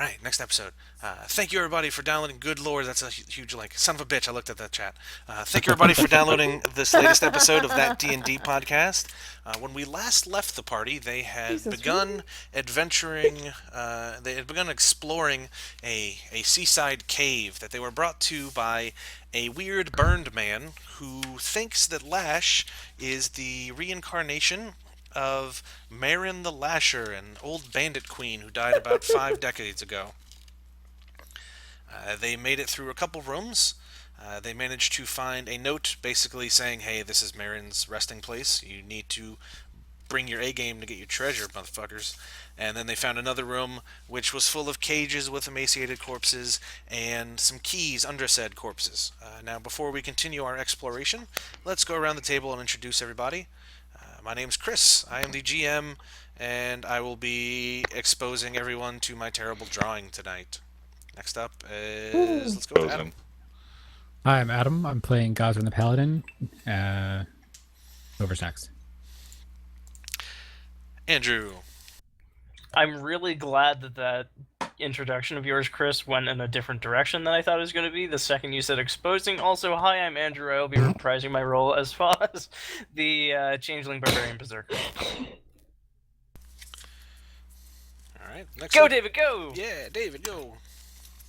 right, next episode. Thank you, everybody, for downloading. Good lord, that's a huge link. Son of a bitch, I looked at that chat. Thank you, everybody, for downloading this latest episode of that D&D podcast. When we last left the party, they had Jesus, really? begun adventuring. They had begun exploring a seaside cave that they were brought to by a weird burned man who thinks that Lash is the reincarnation of Marin the Lasher, an old bandit queen who died about 5 decades ago. They made it through a couple rooms. They managed to find a note basically saying, hey, this is Marin's resting place. You need to bring your A game to get your treasure, motherfuckers. And then they found another room which was full of cages with emaciated corpses and some keys under said corpses. Now, before we continue our exploration, let's go around the table and introduce everybody. My name's Chris. I am the GM, and I will be exposing everyone to my terrible drawing tonight. Next up is... Let's go with Adam. Hi, I'm Adam. I'm playing Gosrin the Paladin. Whoever's next. Andrew. I'm really glad that introduction of yours, Chris, went in a different direction than I thought it was going to be. The second you said exposing. Also, hi, I'm Andrew. I will be reprising my role as Foz, the Changeling Barbarian Berserker. Alright, next Go, up. David, go! Yeah, David, go.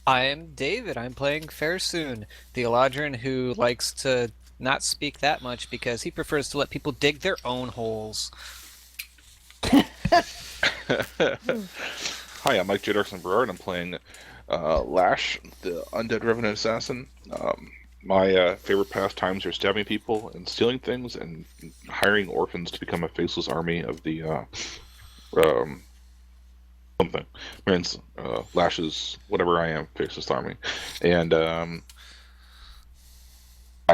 I am David. I'm playing Fairsoon, the Eladrin who likes to not speak that much because he prefers to let people dig their own holes. Hi, I'm Mike J. Darkson Berard. I'm playing Lash, the Undead Revenant Assassin. My favorite pastimes are stabbing people and stealing things and hiring orphans to become a faceless army of the something. Man's Lash's whatever I am, faceless army. And I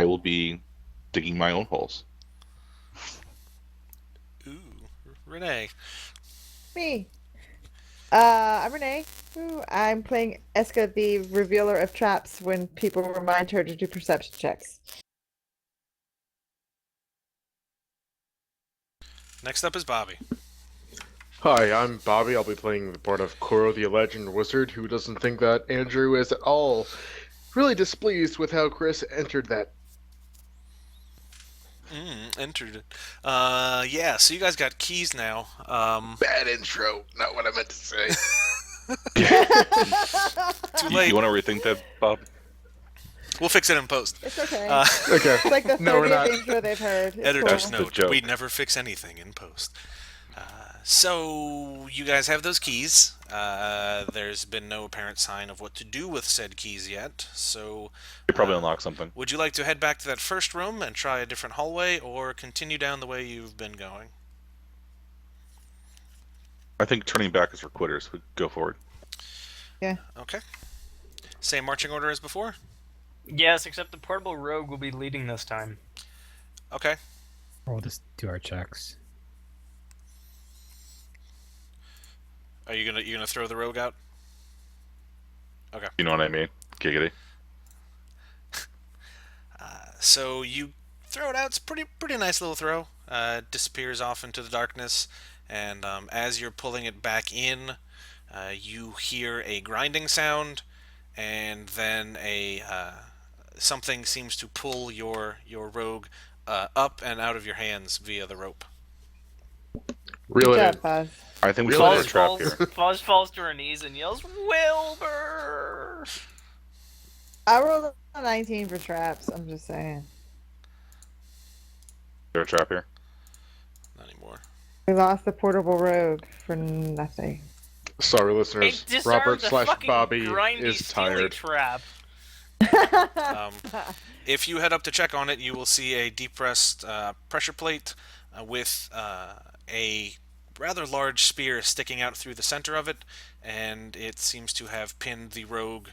will be digging my own holes. Ooh, Renee. Me. I'm Renee. Ooh, I'm playing Eska, the revealer of traps when people remind her to do perception checks. Next up is Bobby. Hi, I'm Bobby. I'll be playing the part of Koro the Legend Wizard, who doesn't think that Andrew is at all really displeased with how Chris entered that. Entered it. Yeah, so you guys got keys now. Bad intro, not what I meant to say. Too You late. want to rethink that, Bob? We'll fix it in post. It's okay. Okay. It's like the 30th No, we're not. intro they've heard. It's Editor's cool. the note, joke. we never fix anything in post. So, you guys have those keys. There's been no apparent sign of what to do with said keys yet, so... You probably unlock something. Would you like to head back to that first room and try a different hallway, or continue down the way you've been going? I think turning back is for quitters. We go forward. Okay. Same marching order as before? Yes, except the portable rogue will be leading this time. Okay. We'll just do our checks. Are you gonna throw the rogue out? Okay. You know what I mean? Giggity. So you throw it out. It's pretty nice little throw. Disappears off into the darkness, and as you're pulling it back in, you hear a grinding sound, and then something seems to pull your rogue up and out of your hands via the rope. Reel Good it job, Foz. I think we Really? should set a trap here. Foz falls to her knees and yells, Wilbur! I rolled a 19 for traps. I'm just saying. Set a trap here. Not anymore. We lost the portable rogue for nothing. Sorry, listeners. It disarmed Robert the slash fucking Bobby grindy, is steely tired. trap. If you head up to check on it, you will see a depressed pressure plate with a rather large spear sticking out through the center of it, and it seems to have pinned the rogue,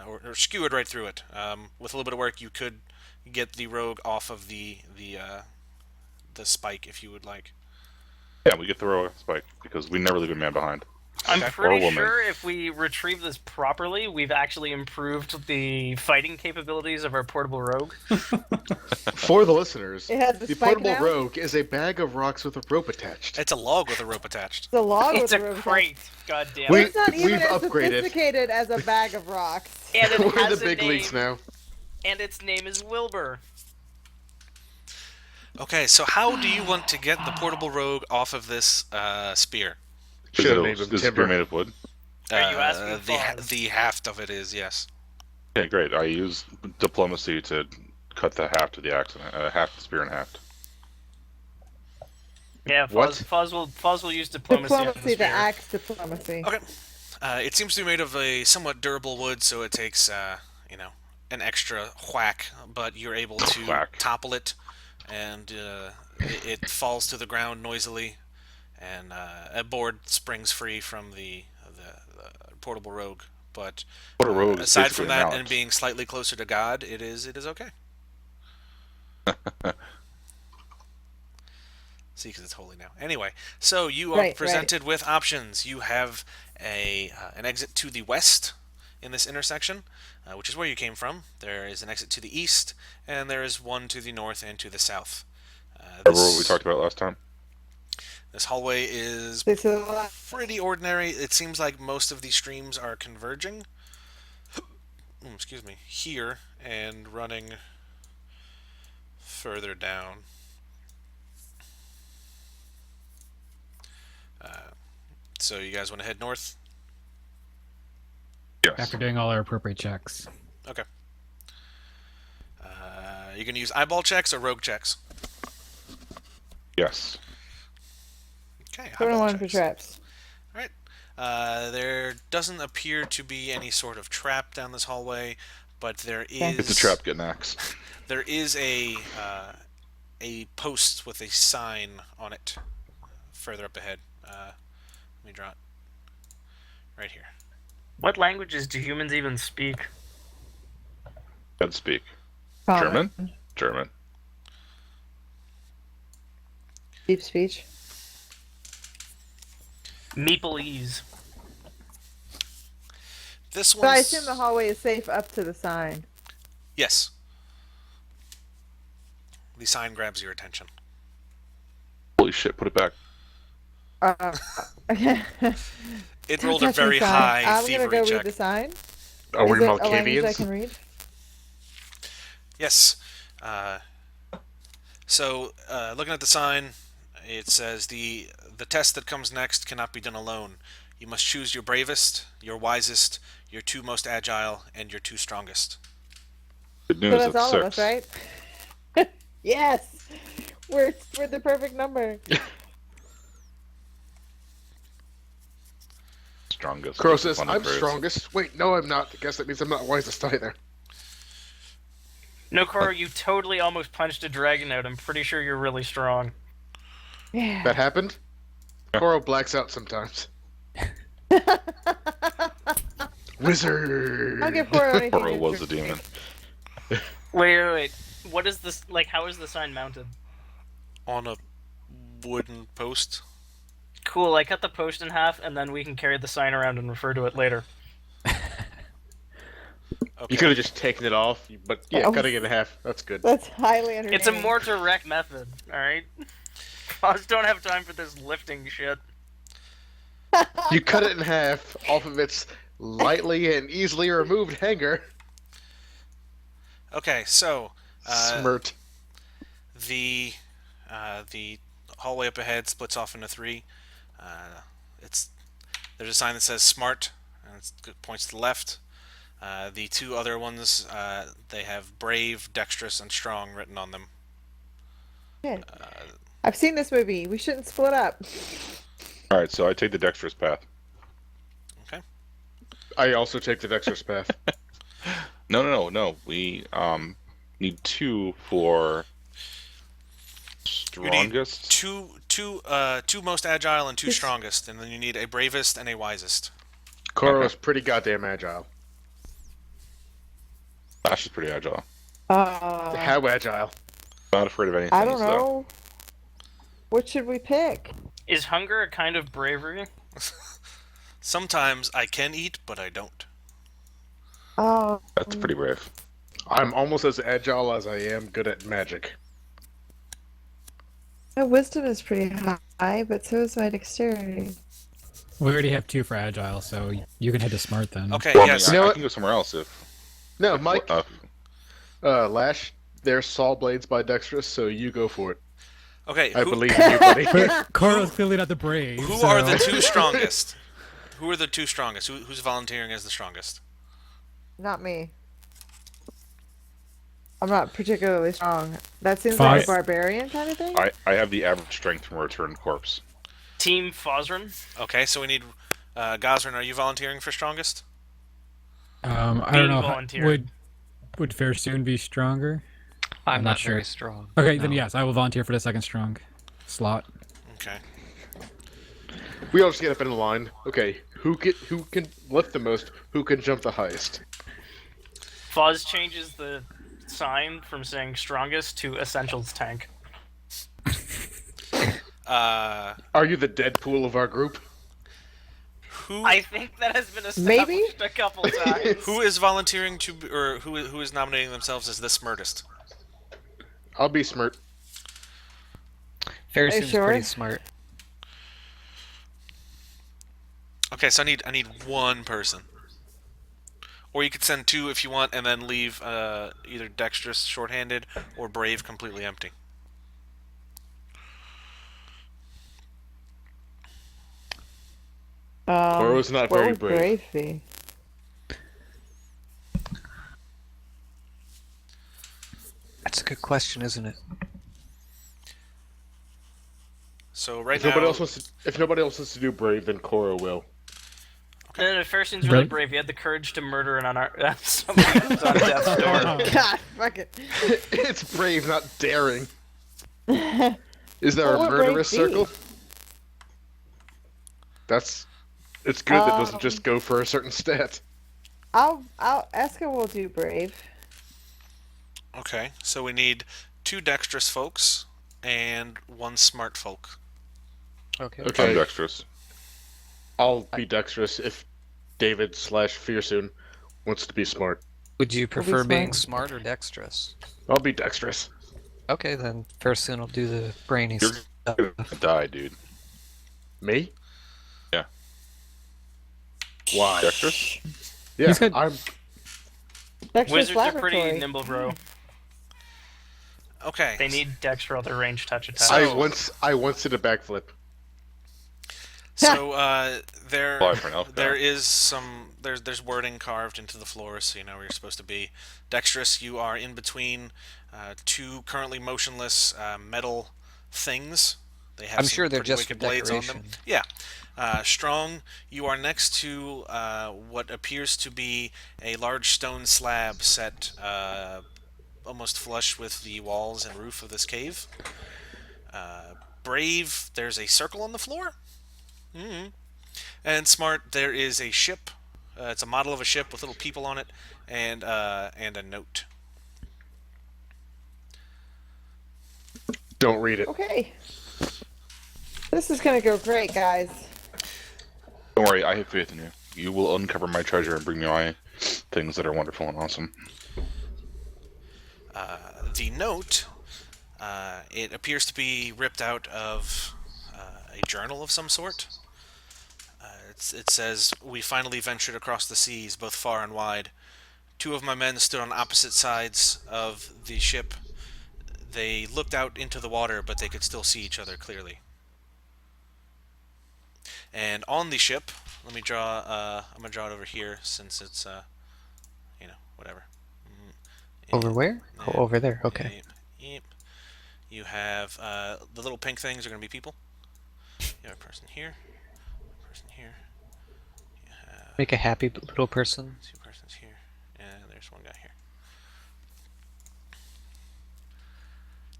or skewered right through it. With a little bit of work, you could get the rogue off of the spike if you would like. Yeah, we get the row spike because we never leave a man behind. I'm Okay. Or pretty woman. sure if we retrieve this properly, we've actually improved the fighting capabilities of our portable rogue. For the listeners, It has a the spike portable now? rogue is a bag of rocks with a rope attached. It's a log with a rope attached. It's a log It's with a a rope crate. attached. God damn We- it! It's not even we've as upgraded. sophisticated as a bag of rocks. And it We're has the a big name, leagues now. and its name is Wilbur. Okay, so how do you want to get the portable rogue off of this spear? Should have named him Is it Timber. made of wood? Are you asking Foz? the haft of it is, yes. Okay, great. I use diplomacy to cut the haft of the axe, half the spear in half. Yeah, What? Fuzz will use diplomacy. on Diplomacy, the spear. axe diplomacy. Okay. It seems to be made of a somewhat durable wood, so it takes, an extra whack, but you're able to Whack. topple it, and it falls to the ground noisily, and a board springs free from the portable rogue. But What a rogue is aside basically from a that, mallet. and being slightly closer to God, it is okay. See, because it's holy now. Anyway, so you are Right, presented with options. You have an exit to the west in this intersection, which is where you came from. There is an exit to the east, and there is one to the north and to the south. Remember what we talked about last time? This hallway is This is a lot. pretty ordinary. It seems like most of these streams are converging. Excuse me. Here and running further down. So you guys want to head north? Yes. After doing all our appropriate checks. Okay. You can use eyeball checks or rogue checks. Yes. Okay. Put eyeball one for checks. traps. All right. There doesn't appear to be any sort of trap down this hallway, but there is. It's a trap, get an axe. There is a post with a sign on it further up ahead. Let me draw it right here. What languages do humans even speak? Can't speak. Common. German? Deep speech. Meeple-ese. This So one. I assume the hallway is safe up to the sign. Yes. The sign grabs your attention. Holy shit, put it back. Okay. It Don't rolled a touch very the sign. high I'm gonna thievery go check. read the sign. Are we Is it a language I Malkavians? can read? Yes. So, looking at the sign, it says the test that comes next cannot be done alone. You must choose your bravest, your wisest, your two most agile, and your two strongest. Good So news, that's it's all 6. of us, right? Yes! We're the perfect number. Strongest. Crow is a says, fun I'm phrase. strongest. Wait, no, I'm not. I guess that means I'm not wisest either. No, Koro, you totally almost punched a dragon out. I'm pretty sure you're really strong. Yeah. That happened? Koro blacks out sometimes. Wizard! I'll give Koro anything. Or it was a interesting. demon. Wait. What is this? Like, how is the sign mounted? On a wooden post. Cool, I cut the post in half, and then we can carry the sign around and refer to it later. Okay. You could have just taken it off, but yeah, Oh. cutting it in half, that's good. That's highly entertaining. It's a more direct method, alright? I just don't have time for this lifting shit. You cut it in half off of its lightly and easily removed hanger. Okay, so Smirt. the hallway up ahead splits off into 3. There's a sign that says "Smart," and it points to the left. The two other ones, they have "Brave," "Dexterous," and "Strong" written on them. Good. I've seen this movie. We shouldn't split up. Alright, so I take the dexterous path. Okay. I also take the dexterous path. No. We need 2 for You need strongest. two most agile and 2 strongest, and then you need a bravest and a wisest. Koro's pretty goddamn agile. Ash is pretty agile. How agile? Not afraid of anything. I don't so- know. What should we pick? Is hunger a kind of bravery? Sometimes I can eat, but I don't. Oh, That's pretty brave. I'm almost as agile as I am good at magic. my wisdom is pretty high, but so is my dexterity. We already have 2 for agile, so you can head to smart then. Okay, Well, yes. I, You know I what? can go somewhere else if. No, if, Mike. uh, Lash, there's saw blades by Dexterous, so you go for it. Okay, I believe in you, buddy. But Koro's clearly not the brave. who so... are the 2 strongest? Who are the 2 strongest? Who's volunteering as the strongest? Not me. I'm not particularly strong. That seems Fine. like a barbarian kind of thing. I have the average strength from a returned corpse. Team Fosren. Okay, so we need Gosrin, are you volunteering for strongest? I don't Being know. volunteered. Would Fairsoon be stronger? I'm not not sure. very strong. Okay, then No. yes, I will volunteer for the second strong slot. Okay. We all just get up in a line. Okay, who can lift the most? Who can jump the highest? Foz changes the sign from saying strongest to essentials tank. Are you the Deadpool of our group? Who I think that has been established Maybe? a couple times. who is volunteering to or who is nominating themselves as the smartest? I'll be Smirt. Fairsoon's sure? pretty smart. Okay, so I need 1 person. Or you could send 2 if you want, and then leave either dexterous, shorthanded, or brave completely empty. Koro's not what very would brave. be? That's a good question, isn't it? So right If now, nobody else wants to do brave, then Koro will. And then if Fairsoon's really Right. brave, he had the courage to murder an somebody who's on death's door. God, fuck it. It's brave, not daring. Is there What a would brave murderous be? circle? It's good that doesn't just go for a certain stat. Eska will do brave. okay, so we need 2 dexterous folks and 1 smart folk. Okay. Okay. I'm dexterous. I'll be dexterous if David/Fearsoon wants to be smart. Would you prefer being smart. smart or dexterous? I'll be dexterous. Okay, then Fairsoon will do the brainy You're stuff. gonna die, dude. Me? Yeah. Why? Dexterous? Yeah, He's got- I'm. Dexterous Wizards are pretty laboratory. nimble, bro. Okay. They need dex for other range touch attacks. So- I once did a backflip. So there Apply for an elf there guy. is some there's wording carved into the floor, so you know where you're supposed to be. Dexterous, you are in between 2 currently motionless metal things. They have I'm some sure they're pretty just wicked for blades on them. decoration. Yeah. Strong, you are next to what appears to be a large stone slab set almost flush with the walls and roof of this cave. Brave, there's a circle on the floor. And smart, there is a ship. It's a model of a ship with little people on it, and a note. Don't read it. Okay. This is gonna go great, guys. Don't worry, I have faith in you. You will uncover my treasure and bring me my things that are wonderful and awesome. The note, it appears to be ripped out of a journal of some sort. It says, "We finally ventured across the seas, both far and wide. 2 of my men stood on opposite sides of the ship. They looked out into the water, but they could still see each other clearly. And on the ship, let me draw. I'm gonna draw it over here since it's, whatever. Over where? Yeah. Oh, over there. Okay. Yep. You have the little pink things are gonna be people. You have a person here, a person here. You have Make a happy little person. 2 persons here, and there's 1 guy here.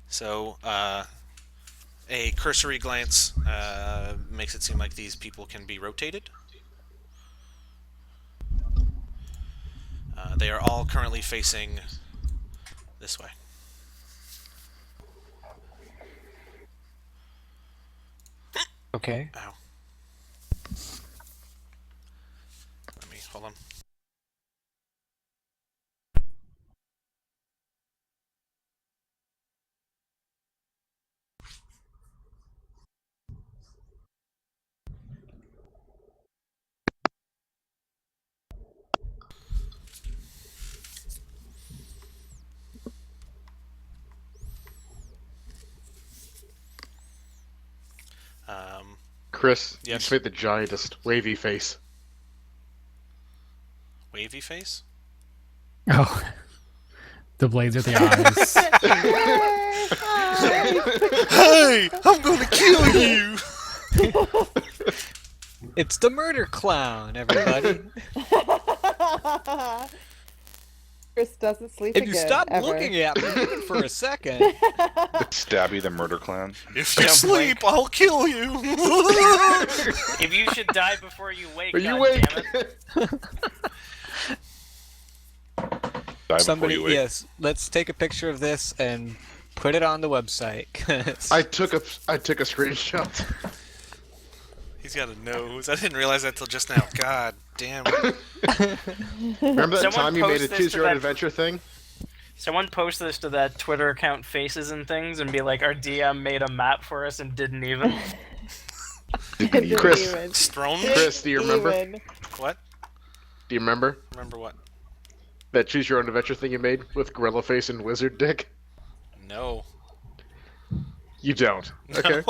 So, a cursory glance makes it seem like these people can be rotated. They are all currently facing this way. Okay. Ow. Hold on. Chris, you Yes. just made the giantest wavy face. Wavy face? Oh, the blades are the eyes. Hey, I'm gonna kill you! It's the murder clown, everybody. Chris doesn't sleep If you again, stop ever. looking at me even for a second. Stabby the murder clan. If you Don't sleep, I'll kill you! If you should die before you wake, Are you goddammit. Die Somebody, before you wake. yes, let's take a picture of this and put it on the website. 'cause- I took a screenshot. He's got a nose. I didn't realize that till just now. God damn it. Remember that Someone time you made a post this choose to your own that- adventure thing? Someone post this to that Twitter account Faces and Things and be like, our DM made a map for us and didn't even. Didn't Chris. even. Strone? Chris, do you remember? Even. What? Do you remember Remember what? that choose your own adventure thing you made with Gorilla Face and Wizard Dick? No. You don't. Okay.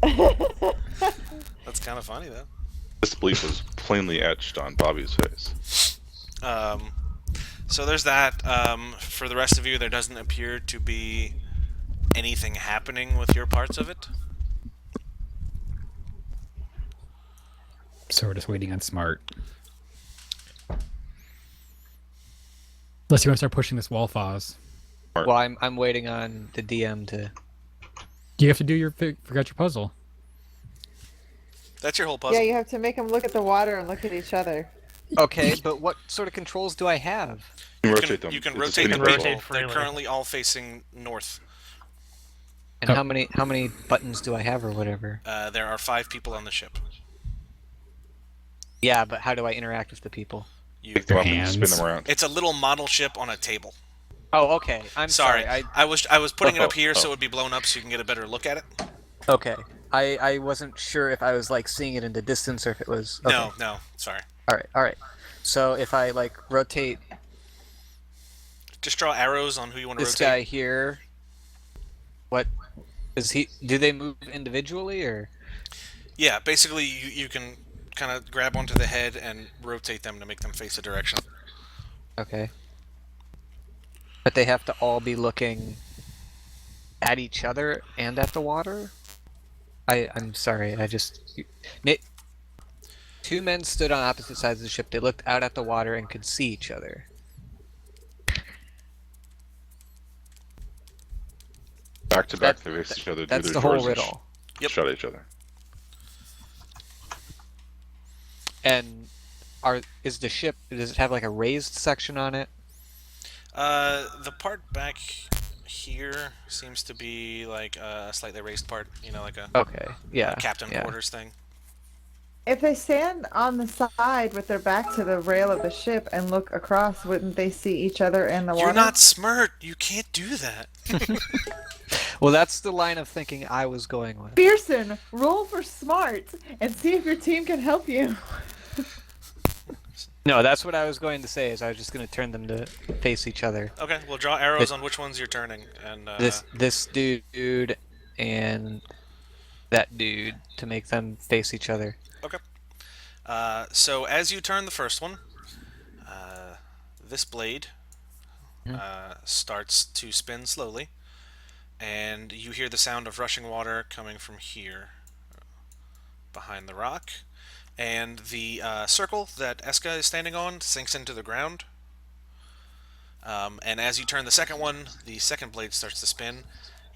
No. That's kind of funny, though. Disbelief was plainly etched on Bobby's face. So there's that. For the rest of you, there doesn't appear to be anything happening with your parts of it. So we're just waiting on Smart. Unless you want to start pushing this wall, Foz. well, I'm waiting on the DM to. You have to do your forgot your puzzle. That's your whole puzzle. Yeah, you have to make them look at the water and look at each other. Okay, but what sort of controls do I have? You can You rotate can, them. you can It's a rotate spinning the rotate people. puzzle. They're freely. currently all facing north. And Oh. how many buttons do I have or whatever? There are 5 people on the ship. Yeah, but how do I interact with the people? You, Pick them up hands. and spin them around. it's a little model ship on a table. Oh, okay. I'm Sorry, sorry. I was putting it up here so Oh. it would be blown up so you can get a better look at it. Okay. I wasn't sure if I was like seeing it in the distance or if it was. Okay. No, sorry. All right. So if I like rotate Just draw arrows on who you want to this rotate. guy here, what is he? Do they move individually or? Yeah, basically you can kind of grab onto the head and rotate them to make them face a direction. Okay. But they have to all be looking at each other and at the water? I'm sorry, two men stood on opposite sides of the ship. They looked out at the water and could see each other. Back to back, That- they face each other. That's do the their whole chores and riddle. Yep. Shot at each other. And does it have like a raised section on it? The part back here seems to be like a slightly raised part, like a Okay. Yeah. captain yeah. quarters thing. If they stand on the side with their back to the rail of the ship and look across, wouldn't they see each other in the water? You're not smart. You can't do that. Well, that's the line of thinking I was going with. Pearson, roll for smart and see if your team can help you. No, that's what I was going to say. Is I was just going to turn them to face each other. Okay, we'll draw arrows on which ones you're turning, and This dude and that dude to make them face each other. so as you turn the first one, this blade starts to spin slowly, and you hear the sound of rushing water coming from here, behind the rock, and the circle that Eska is standing on sinks into the ground. And as you turn the second one, the second blade starts to spin.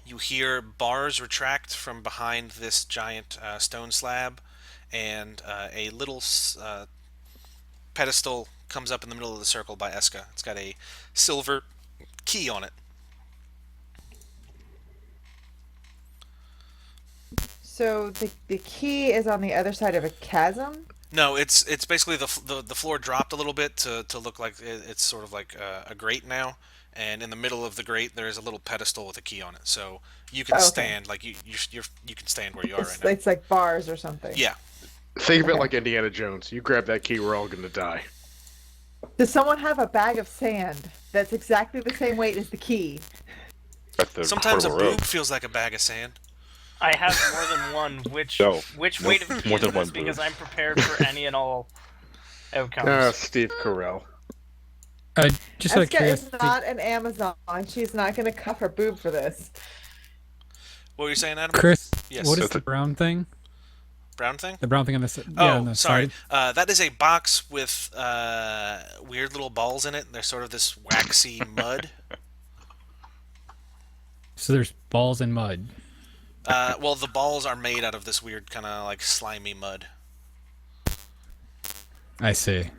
You hear bars retract from behind this giant stone slab, and a little pedestal comes up in the middle of the circle by Eska. It's got a silver key on it. So the key is on the other side of a chasm? No, it's basically the floor dropped a little bit to look like it's sort of like a grate now, and in the middle of the grate there is a little pedestal with a key on it, so you can Oh, okay. stand like you can stand where you are right It's now. it's like bars or something. Yeah. Think of it Okay. like Indiana Jones. You grab that key, we're all gonna die. Does someone have a bag of sand that's exactly the same weight as the key? At the Sometimes a portable road. boob feels like a bag of sand. I have more than one. Which No, no, weight of key more is than this? one Because boob. I'm prepared for any and all outcomes. Ah, Steve Carell. Just out of Eska is curiosity, not an Amazon. She's not going to cuff her boob for this. What were you saying, Adam? Chris, Yes. what is That's the a- brown thing? Brown thing? The brown thing on the Oh, on the sorry. side. That is a box with weird little balls in it. They're sort of this waxy mud. So there's balls and mud. Well, the balls are made out of this weird kind of like slimy mud. I see.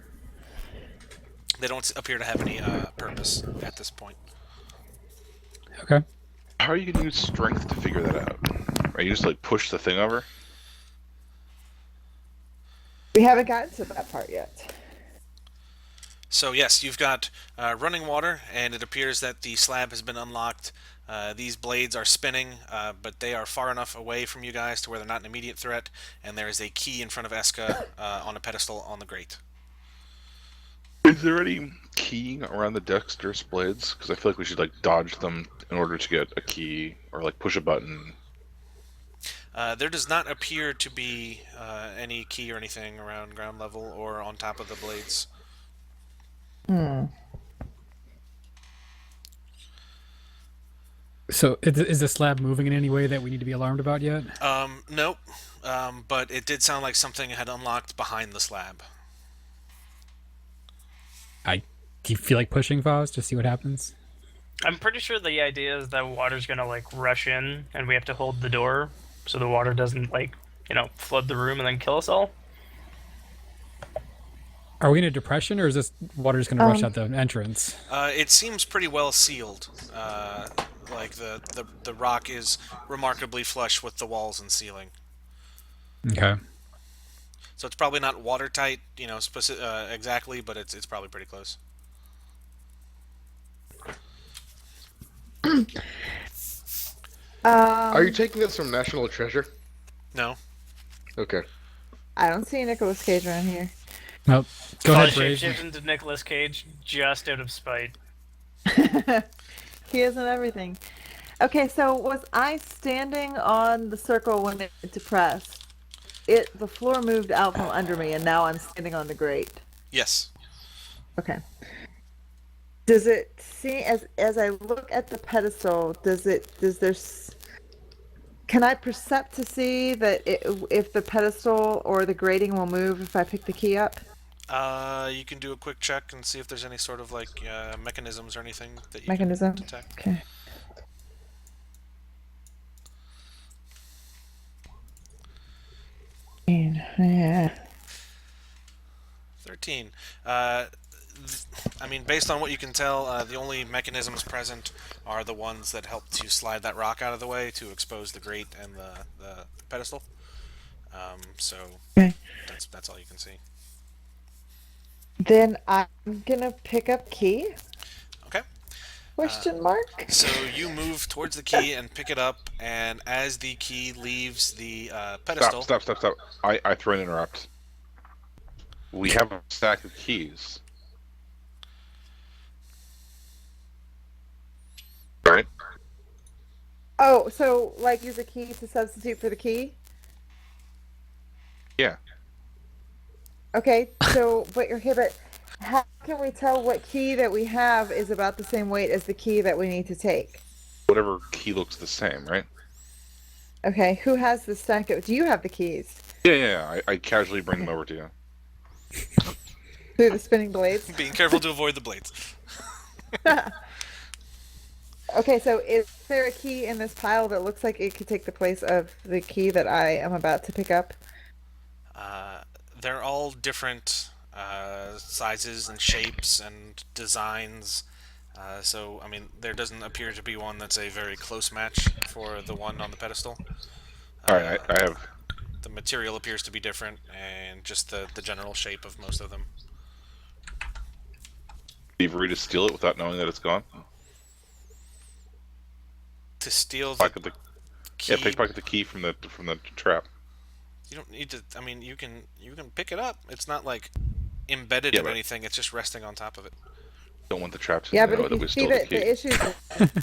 They don't appear to have any purpose at this point. Okay. How are you gonna use strength to figure that out? Are you just like push the thing over? We haven't gotten to that part yet. So yes, you've got running water, and it appears that the slab has been unlocked. These blades are spinning, but they are far enough away from you guys to where they're not an immediate threat, and there is a key in front of Eska on a pedestal on the grate. Is there any key around the dexterous blades? Because I feel like we should like dodge them in order to get a key or like push a button. There does not appear to be any key or anything around ground level or on top of the blades. So is the slab moving in any way that we need to be alarmed about yet? Nope. But it did sound like something had unlocked behind the slab. Do you feel like pushing, Foz, to see what happens? I'm pretty sure the idea is that water's gonna like rush in, and we have to hold the door so the water doesn't flood the room and then kill us all. Are we in a depression, or is this water just going to rush out the entrance? It seems pretty well sealed. Like the rock is remarkably flush with the walls and ceiling. Okay. So it's probably not watertight, exactly, but it's probably pretty close. Are you taking this from National Treasure? No. Okay. I don't see Nicolas Cage around here. Well, go ahead, Shapeshift Brave. into Nicolas Cage just out of spite. He isn't everything. Okay, so was I standing on the circle when it depressed? The floor moved out from under me, and now I'm standing on the grate. Yes. Okay. Does it see as I look at the pedestal? Can I percept to see that if the pedestal or the grating will move if I pick the key up? You can do a quick check and see if there's any sort of like mechanisms or anything that you Mechanism. can detect. Okay. Yeah. 13. I mean, based on what you can tell, the only mechanisms present are the ones that help to slide that rock out of the way to expose the grate and the pedestal. So Okay. that's all you can see. Then I'm gonna pick up key? Okay. Question mark? So you move towards the key and pick it up, and as the key leaves the pedestal, Stop! I throw an interrupt. We have a stack of keys. Right? Oh, so like use a key to substitute for the key? Yeah. Okay, but how can we tell what key that we have is about the same weight as the key that we need to take? Whatever key looks the same, right? Okay, who has the stack of? Do you have the keys? Yeah. I casually bring them over to you. Through the spinning blades? being careful to avoid the blades. Okay, so is there a key in this pile that looks like it could take the place of the key that I am about to pick up? They're all different sizes and shapes and designs. So, I mean, there doesn't appear to be one that's a very close match for the one on the pedestal. All right, I have The material appears to be different, and just the general shape of most of them. Thievery to steal it without knowing that it's gone. To steal the Pocket the key, pickpocket the key from the trap. you don't need to. I mean, you can pick it up. It's not like embedded Yeah, in but- anything. It's just resting on top of it. Don't want the trap to Yeah, know but that if we you see stole the that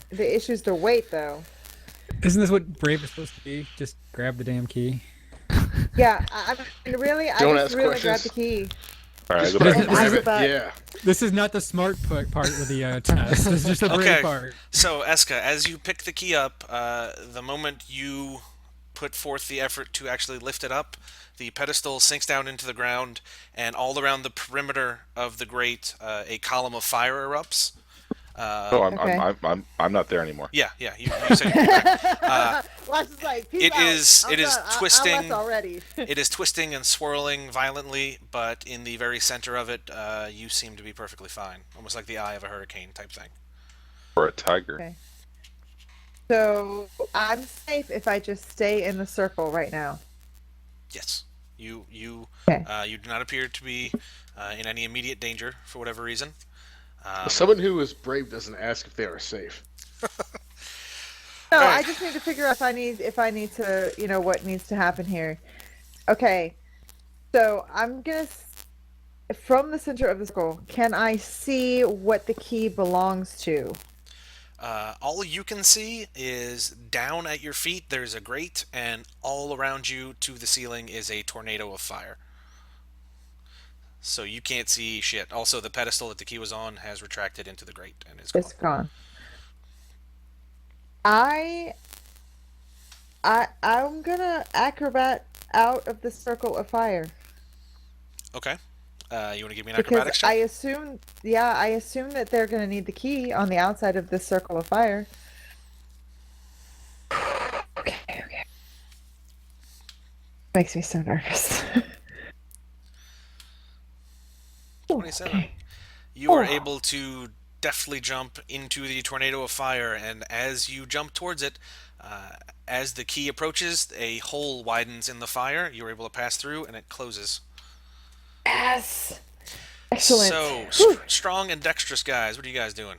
key. the issue's the weight, though. Isn't this what Brave is supposed to be? Just grab the damn key. Yeah, I mean, really, I Don't just ask really grabbed the questions. key. All right, Just go back. And grab I it. thought- Yeah. This is not the smart part of the test. This is just the brave Okay. part. So, Eska, as you pick the key up, the moment you put forth the effort to actually lift it up, the pedestal sinks down into the ground, and all around the perimeter of the grate, a column of fire erupts. Oh, Okay. I'm not there anymore. Yeah, you said you'd be back. Watch is like, peace It out. is- I'm it is done. I twisting. left already. It is twisting and swirling violently, but in the very center of it, you seem to be perfectly fine. Almost like the eye of a hurricane type thing. Or a tiger. Okay. So I'm safe if I just stay in the circle right now. Yes. You Okay. you do not appear to be in any immediate danger for whatever reason. Someone who is brave doesn't ask if they are safe. No, Okay. I just need to figure out if I need to, what needs to happen here. Okay. So I'm gonna from the center of the circle. Can I see what the key belongs to? All you can see is down at your feet there's a grate, and all around you to the ceiling is a tornado of fire. So you can't see shit. Also, the pedestal that the key was on has retracted into the grate and is gone. It's gone. I'm gonna acrobat out of the circle of fire Okay. You want to give me an because acrobatics check? I assume that they're gonna need the key on the outside of this circle of fire. Okay. Makes me so nervous. 27. Okay. You are Oh. able to deftly jump into the tornado of fire, and as you jump towards it, as the key approaches, a hole widens in the fire. You're able to pass through, and it closes. Yes. Excellent. So, Whew. strong and dexterous guys, what are you guys doing?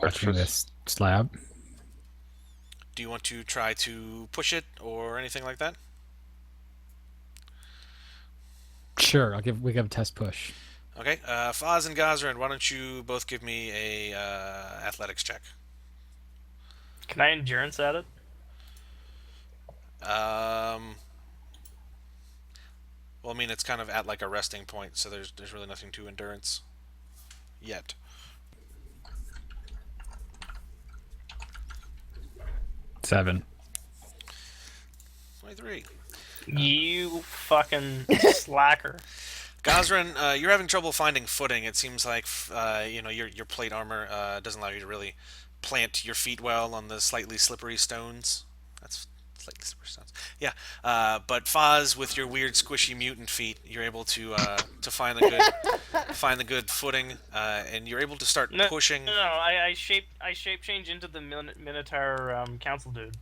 Watching this slab. Do you want to try to push it or anything like that? Sure, we give a test push. Okay, Foz and Gazran, why don't you both give me a athletics check? Can I endurance at it? Well, I mean, it's kind of at like a resting point, so there's really nothing to endurance yet. Seven. 23. You fucking slacker. Gazran, you're having trouble finding footing. It seems like your plate armor doesn't allow you to really plant your feet well on the slightly slippery stones. That's slightly slippery stones. Yeah, but Foz, with your weird squishy mutant feet, you're able to find the good footing, and you're able to start No, pushing. No, I shape change into the Minotaur council dude.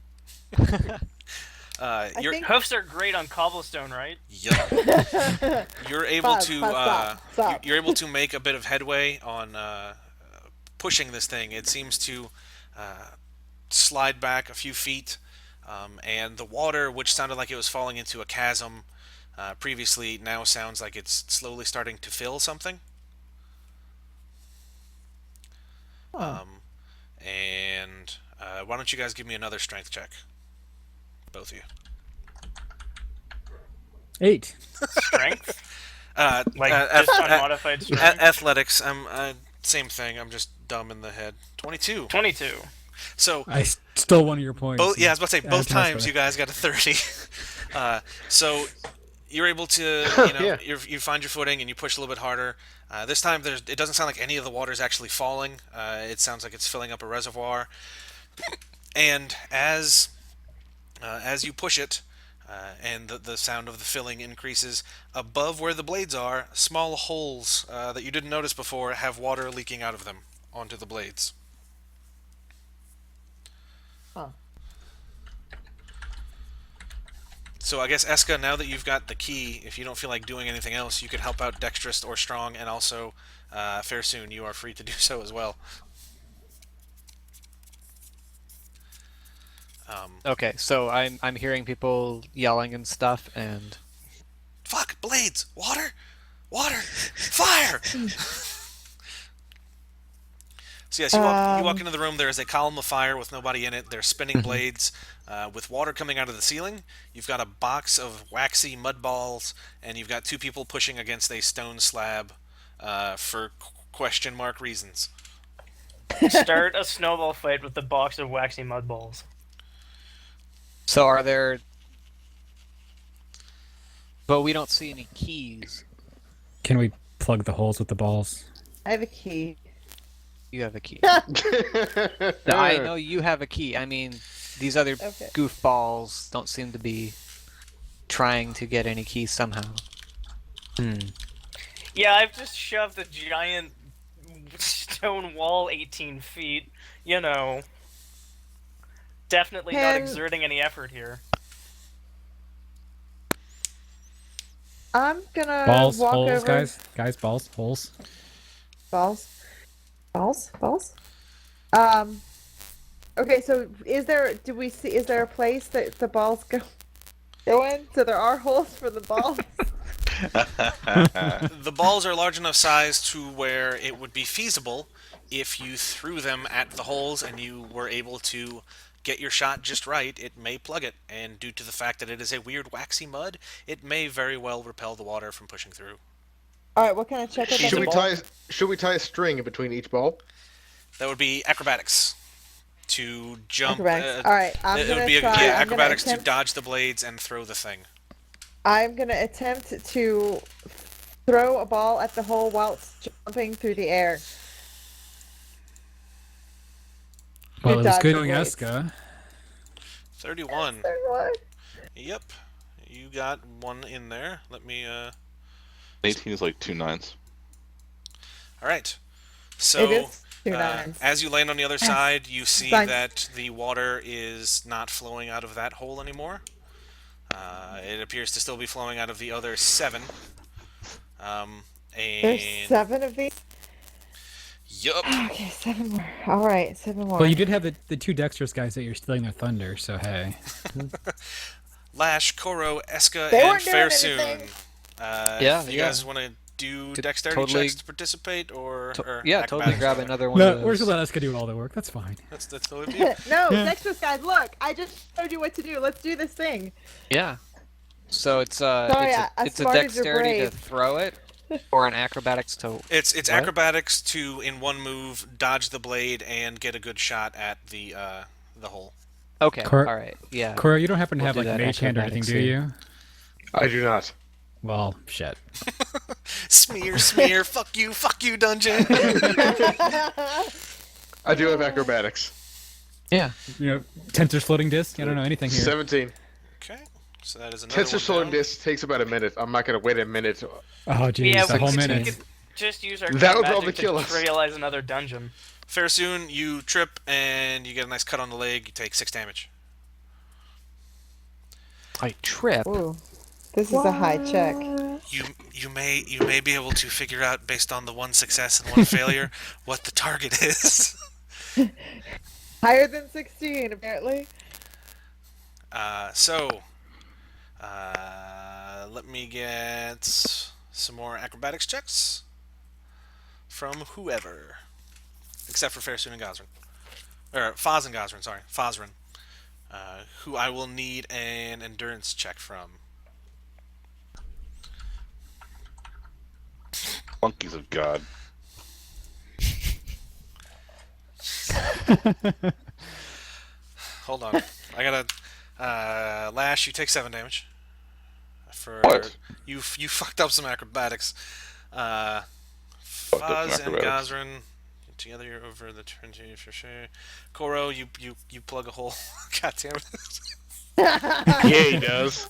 Your think- Hoofs are great on cobblestone, right? Yep. You're able Foz, to Foz, stop. you're able to make a bit of headway on pushing this thing. It seems to slide back a few feet, and the water, which sounded like it was falling into a chasm previously, now sounds like it's slowly starting to fill something. And why don't you guys give me another strength check? Both of you. 8. Strength, like ath- just a- unmodified strength. athletics. Same thing. I'm just dumb in the head. 22. 22. So I stole one of your points. both. Yeah, I was about to say Add both to my times score. you guys got a 30. So you're able to, Yeah. you find your footing and you push a little bit harder. This time it doesn't sound like any of the water is actually falling. It sounds like it's filling up a reservoir. And as you push it, and the sound of the filling increases, above where the blades are, small holes that you didn't notice before have water leaking out of them onto the blades. Huh. So I guess Eska, now that you've got the key, if you don't feel like doing anything else, you could help out Dexterous or Strong, and also Fairsoon, you are free to do so as well. Okay, so I'm hearing people yelling and stuff, and Fuck! Blades! Water! Water! Fire! So yes, you walk into the room. There is a column of fire with nobody in it. There's spinning blades with water coming out of the ceiling. You've got a box of waxy mud balls, and you've got two people pushing against a stone slab for question mark reasons. Start a snowball fight with the box of waxy mud balls. so are there? But we don't see any keys. Can we plug the holes with the balls? I have a key. You have a key. I know you have a key. I mean, these other Okay. goofballs don't seem to be trying to get any keys somehow. Yeah, I've just shoved a giant stone wall 18 feet. You know, definitely not Can- exerting any effort here. I'm gonna Balls, walk holes, over. guys, balls, holes. Balls. Okay, so is there a place that the balls go in? So there are holes for the balls? The balls are large enough size to where it would be feasible if you threw them at the holes and you were able to get your shot just right. It may plug it, and due to the fact that it is a weird waxy mud, it may very well repel the water from pushing through. Alright, what can I check with Should the Should we ball? tie a string in between each ball? That would be acrobatics to jump. Acrobatics. Alright, I'm It gonna would be try. I'm gonna acrobatics to attempt- dodge the blades and throw the thing. I'm gonna attempt to throw a ball at the hole whilst jumping through the air. Well, it was dodge good the doing blades. Eska. 31. There was. Yep. You got one in there. Let me 18 is like 2 9s. All right. It So is 2 nines. as you land on the other side, you see Fine. that the water is not flowing out of that hole anymore. It appears to still be flowing out of the other 7. There's And 7 of these? yup. Okay, 7 more. Alright, 7 more. Well, you did have the two dexterous guys that you're stealing their thunder, so hey. Lash, Koro, Eska, They and weren't doing Fairsoon. anything. Yeah, You yeah. guys want to do To dexterity totally- checks to participate, or Yeah, totally acrobatics, grab rather? another one No, of we're just those. gonna let Eska do all the work. That's fine. That's totally up to you. No, Yeah. Dexterous guys, look! I just showed you what to do. Let's do this thing. Yeah. So it's Sorry, it's I a smarted your dexterity to brave. throw it, or an acrobatics to. It's What? acrobatics to, in one move, dodge the blade and get a good shot at the hole. Okay. Cor- all right. Yeah. Cora, you don't happen to We'll have do like that mage hand or anything, acrobatics do thing. you? I do not. Well, shit. Smear, smear, fuck you, dungeon. I do have acrobatics. Yeah. You know, tensor floating disc. I don't know anything here. 17. Okay, so that is another Tensor one Solar down. Disc takes about a minute. I'm not going to wait a minute. Oh, jeez, Yeah, a whole we minute. could just use our That would magic probably to kill us. trivialize another dungeon. Fairsoon, you trip and you get a nice cut on the leg. You take 6 damage. I trip. Ooh, this is a high check. You may be able to figure out, based on the 1 success and 1 failure, what the target is. Higher than 16, apparently. Let me get some more acrobatics checks from whoever, except for Fairsoon and Gosrin, or Foz and Gosrin. Sorry, Fozrin, who I will need an endurance check from. Monkeys of God. Hold on, I gotta. Lash, you take 7 damage. For What? you fucked up some acrobatics. up some Foz and acrobatics. Gosrin, together you're over the turn to for sure. Koro, you plug a hole. God damn it. Yeah, he does.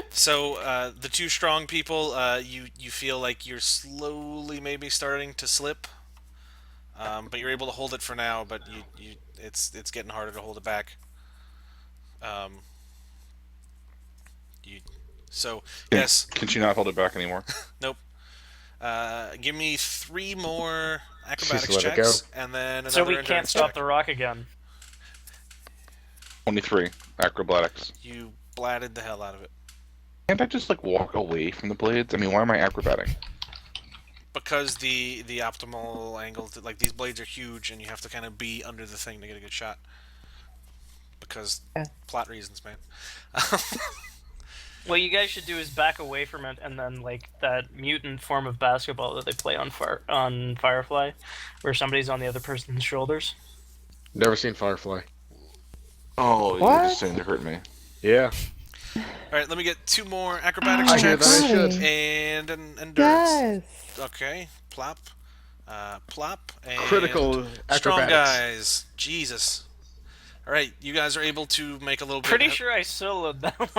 So the 2 strong people, you feel like you're slowly maybe starting to slip, but you're able to hold it for now. But it's getting harder to hold it back. So Can, yes, can she not hold it back anymore? nope. Give me 3 more Just acrobatics let it go. checks, and then another So we can't endurance stop check. the rock again. 23 acrobatics. You blatted the hell out of it. Can't I just like walk away from the blades? I mean, why am I acrobating? Because the optimal angle, like these blades are huge, and you have to kind of be under the thing to get a good shot. Because Yeah. plot reasons, man. What you guys should do is back away from it, and then like that mutant form of basketball that they play on Firefly, where somebody's on the other person's shoulders. Never seen Firefly. Oh, you're What? just saying to hurt me. Yeah. All right, let me get 2 more acrobatics I hear checks that I should. and an endurance. Yes. Okay, plop, plop, and Critical strong acrobatics. guys. Jesus. All right, you guys are able to make a little bit. Pretty sure I soloed that one.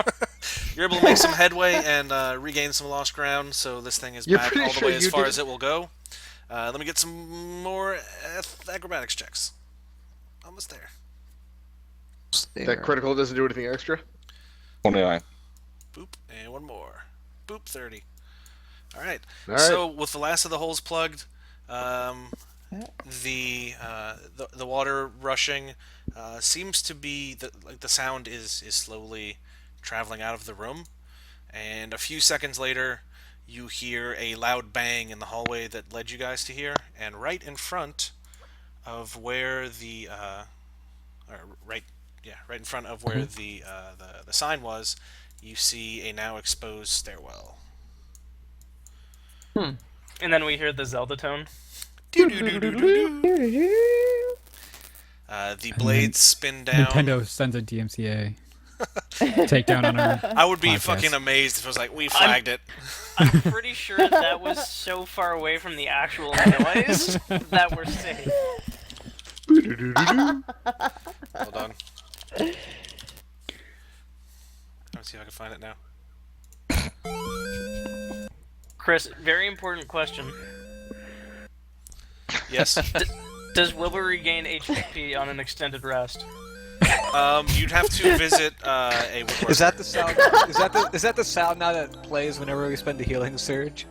You're able to make some headway and regain some lost ground. So this thing is You're back pretty all the sure way as you far did- as it will go. Let me get some more acrobatics checks. Almost there. That critical doesn't do anything extra? 29. Boop, and 1 more. Boop, 30. All right. All right. So with the last of the holes plugged, the water rushing seems to be the sound is slowly traveling out of the room, and a few seconds later, you hear a loud bang in the hallway that led you guys to here, and right in front of where right in front of where the sign was, you see a now exposed stairwell. And then we hear the Zelda tone. The blades spin down. Nintendo sends a DMCA takedown on our. I would be podcast. fucking amazed if it was like, we flagged it. I'm pretty sure that was so far away from the actual noise that we're safe. Well done. Let's see if I can find it now. Chris, very important question. Yes. Does Wilbur regain HP on an extended rest? You'd have to visit a woodworker. Is that the sound? Is that the sound now that plays whenever we spend a healing surge?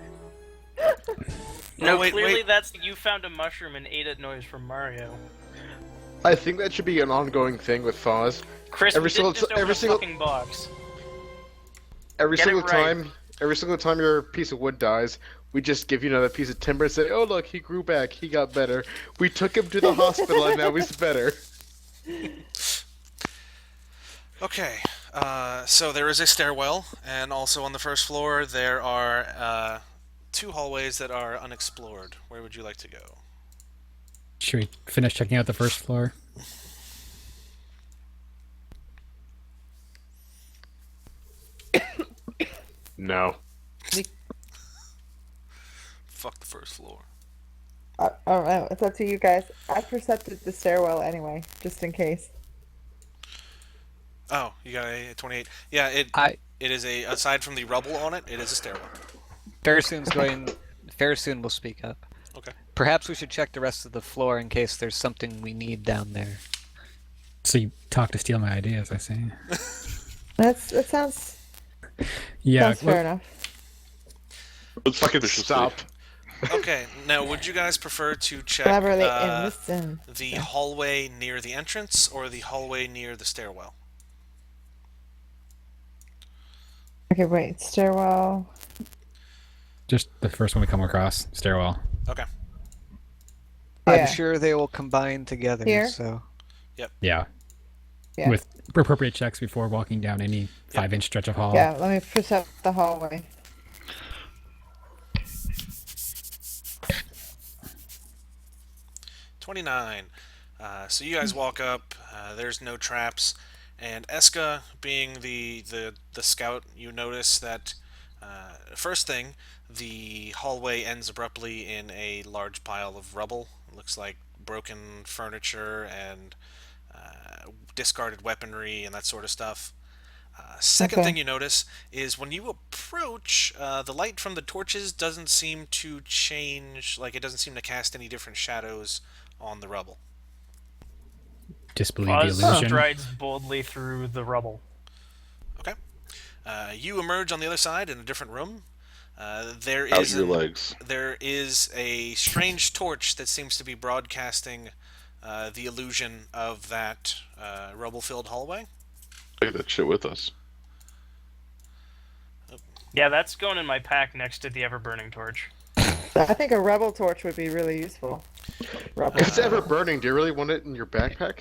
No, wait, clearly wait. that's you found a mushroom and ate it noise from Mario. I think that should be an ongoing thing with Foz. Chris, Every we single didn't just t- open every a single- fucking box. Every Get it single right. time your piece of wood dies, we just give you another piece of timber and say, "Oh look, he grew back. He got better. We took him to the hospital and now he's better." Okay, so there is a stairwell, and also on the first floor there are 2 hallways that are unexplored. Where would you like to go? Should we finish checking out the first floor? No. Fuck the first floor. I don't know. It's up to you guys. I percepted the stairwell anyway, just in case. Oh, you got a 28. Yeah, it is a, aside from the rubble on it, it is a stairwell. Fairsoon will speak up. Okay. Perhaps we should check the rest of the floor in case there's something we need down there. So you talk to steal my ideas, I see. That sounds Yeah. fair enough. Let's Fucking vicious stop. Okay, now would you guys prefer to check Collaborate and listen. the hallway near the entrance or the hallway near the stairwell? Okay, wait. Stairwell. Just the first one we come across, stairwell. Okay. Yeah. I'm sure they will combine together. Here? So Yeah. Yeah. With appropriate checks before walking down any 5-inch stretch of hall. Yeah, let me percept the hallway. $29. So you guys walk up. There's no traps, and Eska, being the scout, you notice that first thing, the hallway ends abruptly in a large pile of rubble. It looks like broken furniture and discarded weaponry and that sort of stuff. Second Okay. thing you notice is when you approach, the light from the torches doesn't seem to change. Like, it doesn't seem to cast any different shadows on the rubble. Disbelieve the Oz illusion. strides boldly through the rubble. Okay. You emerge on the other side in a different room. There Out is your legs. there is a strange torch that seems to be broadcasting the illusion of that rubble-filled hallway. Take that shit with us. Yeah, that's going in my pack next to the ever-burning torch. I think a rebel torch would be really useful. Rebel. If it's ever burning, do you really want it in your backpack?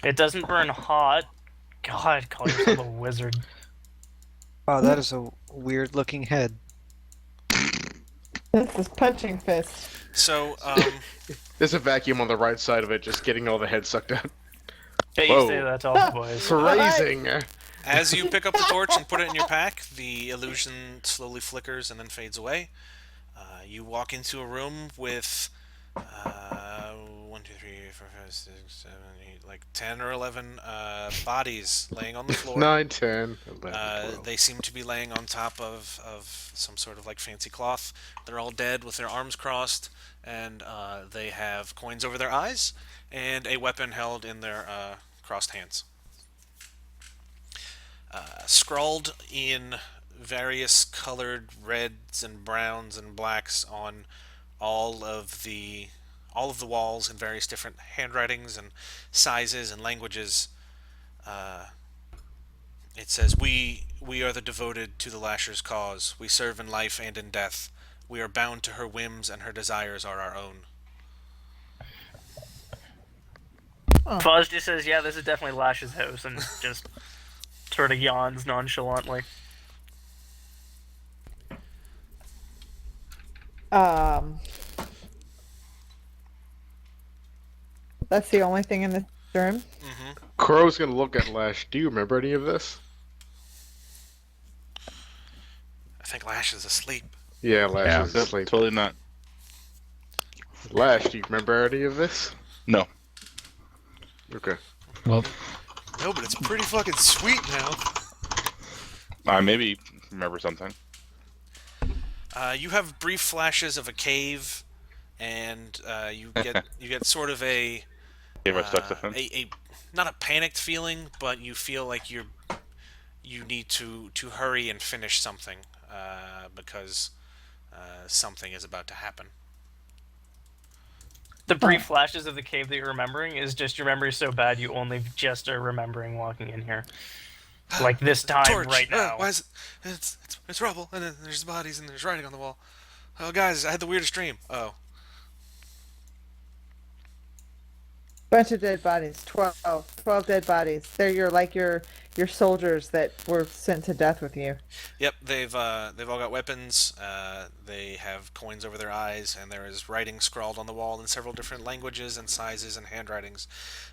It doesn't burn hot. God, call yourself a wizard. Wow, that is a weird looking head. This is punching fist. So, There's a vacuum on the right side of it, just getting all the head sucked out. Yeah, you Whoa. say that to all the boys. Phrasing. as you pick up the torch and put it in your pack, the illusion slowly flickers and then fades away. You walk into a room with 1, 2, 3, 4, 5, 6, 7, 8, like 10 or 11 bodies laying on the floor. 9, 10, 11, 12. They seem to be laying on top of some sort of like fancy cloth. They're all dead with their arms crossed, and they have coins over their eyes and a weapon held in their crossed hands. Scrawled in various colored reds and browns and blacks on all of the walls in various different handwritings and sizes and languages. It says, "We are the devoted to the Lasher's cause. We serve in life and in death. We are bound to her whims, and her desires are our own." Foz just says, yeah, this is definitely Lash's house, and just sort of yawns nonchalantly. That's the only thing in this room. Crow's gonna look at Lash. Do you remember any of this? I think Lash is asleep. Yeah, Lash is Yep, asleep. totally not. Lash, do you remember any of this? No. Okay. Well, No, but it's pretty fucking sweet now. I maybe remember something. You have brief flashes of a cave, and you get sort of a Gave our stuff to him. a not a panicked feeling, but you feel like you need to hurry and finish something because something is about to happen. The brief flashes of the cave that you're remembering is just your memory's so bad you only just are remembering walking in here. Like this time, Torch. right now. Why is it? It's rubble, and then there's bodies, and there's writing on the wall. Oh, guys, I had the weirdest dream. Oh, Bunch of dead bodies. 12 dead bodies. They're your soldiers that were sent to death with you. yep. They've all got weapons. They have coins over their eyes, and there is writing scrawled on the wall in several different languages and sizes and handwritings,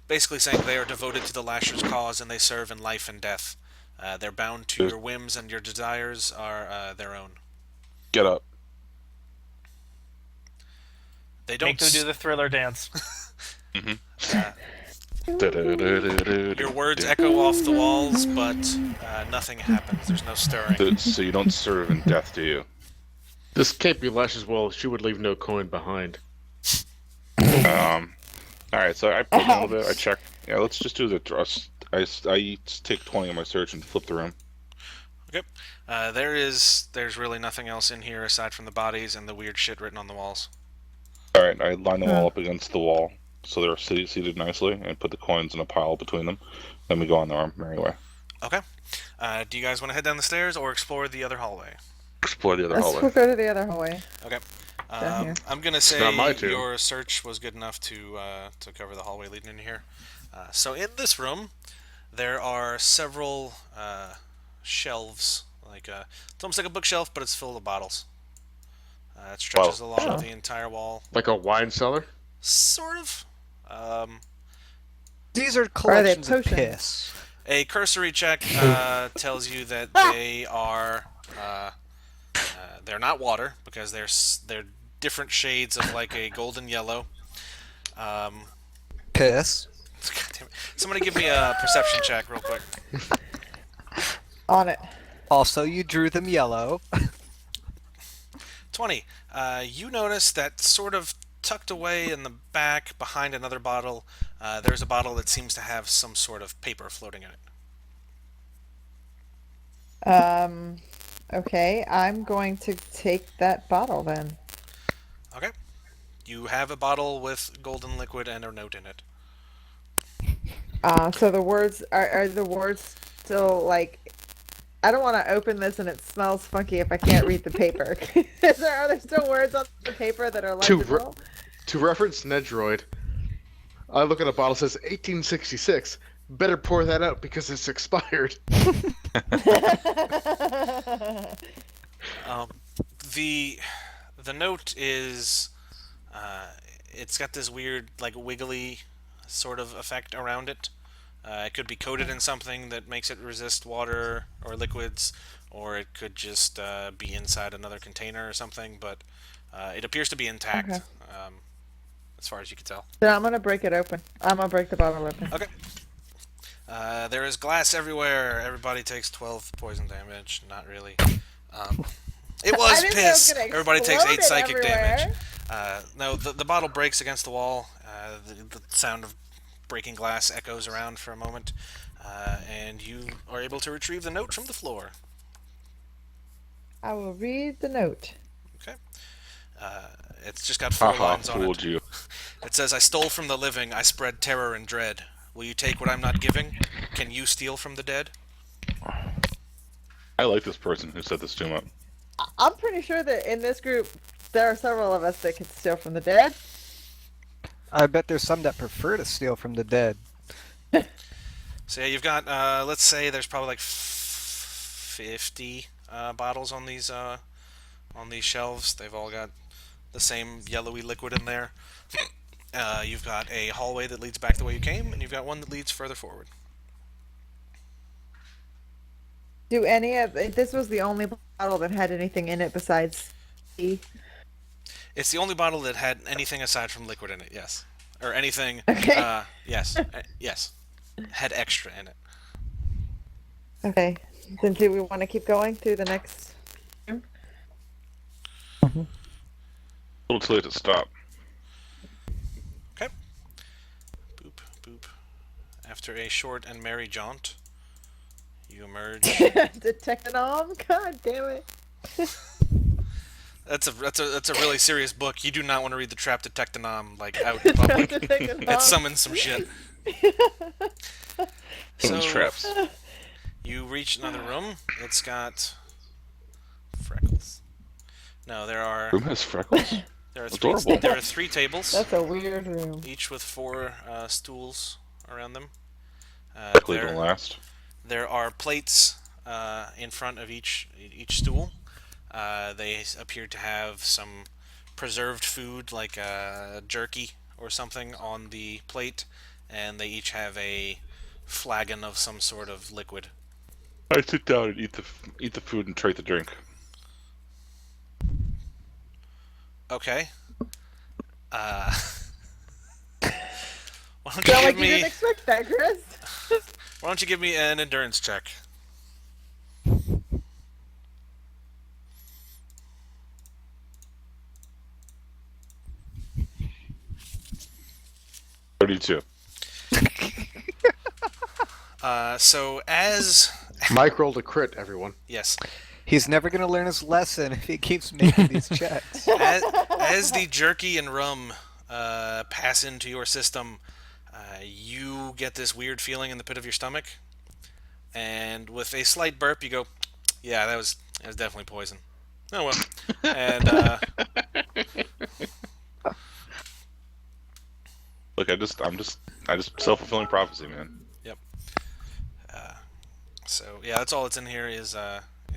basically saying they are devoted to the Lasher's cause and they serve in life and death. They're bound to your whims, and your desires are their own. Get up. They don't. Make them do the Thriller dance. Your words echo off the walls, but nothing happens. There's no stirring. So you don't serve in death, do you? This can't be Lash's will. She would leave no coin behind. Alright, so I poke a little bit. I check. Yeah, let's just do the thrust. I take 20 on my search and flip the room. Okay. There's really nothing else in here aside from the bodies and the weird shit written on the walls. Alright, I line them all up against the wall so they're seated nicely and put the coins in a pile between them. Then we go on our merry way. Okay. Do you guys want to head down the stairs or explore the other hallway? Explore the other Let's hallway. go to the other hallway. Okay. Down here. I'm gonna not my say turn. your search was good enough to cover the hallway leading in here. So in this room, there are several shelves. It's almost like a bookshelf, but it's full of bottles. It stretches along the entire wall, Like a wine cellar? sort of. These are collections of potions? piss. A cursory check tells you that they are they're not water because they're different shades of like a golden yellow. Piss. God damn it. Somebody give me a perception check real quick. On it. Also, you drew them yellow. 20. You notice that sort of tucked away in the back behind another bottle, there's a bottle that seems to have some sort of paper floating in it. Um, okay, I'm going to take that bottle then. Okay. You have a bottle with golden liquid and a note in it. So the words are the words still like I don't want to open this and it smells funky if I can't read the paper. Are there still words on the paper that are legible? To reference Nedroid, I look at a bottle that says 1866. Better pour that out because it's expired. Um, the note is it's got this weird like wiggly sort of effect around it. It could be coated in something that makes it resist water or liquids, or it could just be inside another container or something. But it appears to be intact, Okay. as far as you can tell. Then I'm gonna break it open. I'm gonna break the bottle open. Okay. There is glass everywhere. Everybody takes 12 poison damage. Not really. It I was didn't know it was piss. gonna Everybody takes 8 explode psychic everywhere. damage. No, the bottle breaks against the wall. The sound of breaking glass echoes around for a moment, and you are able to retrieve the note from the floor. I will read the note. Okay. It's just got 4 Haha, lines on fooled it. you. It says, "I stole from the living. I spread terror and dread. Will you take what I'm not giving? Can you steal from the dead?" I like this person who set this tomb up. I'm pretty sure that in this group there are several of us that could steal from the dead. I bet there's some that prefer to steal from the dead. So yeah, you've got, let's say there's probably like 50 bottles on these shelves. They've all got the same yellowy liquid in there. You've got a hallway that leads back the way you came, and you've got one that leads further forward. Do any of this was the only bottle that had anything in it besides tea? It's the only bottle that had anything aside from liquid in it, yes. Or anything, Okay. yes, yes. Had extra in it. Okay. Then do we want to keep going through the next room? A little too late to stop. Okay. Boop, boop. After a short and merry jaunt, you emerge. Detectanom? God damn it. That's a really serious book. You do not want to read the Trap Detectanom like out in public. It summons some shit. Someone's traps. You reach another room. It's got freckles. No, there are Room has freckles? Adorable. there are 3 tables, That's a weird room. each with 4 stools around them. Likely to last. There are plates in front of each stool. They appear to have some preserved food, like jerky or something, on the plate, and they each have a flagon of some sort of liquid. I sit down and eat the food and trade the drink. Okay. Why don't you Sound give like you me? didn't expect that, Chris. Why don't you give me an endurance check? 32. So as Mike rolled a crit, everyone. yes, He's never going to learn his lesson if he keeps making these checks. as the jerky and rum pass into your system, you get this weird feeling in the pit of your stomach, and with a slight burp, you go, "Yeah, that was definitely poison." Oh well, and Look, I just self-fulfilling prophecy, man. so yeah, that's all that's in here is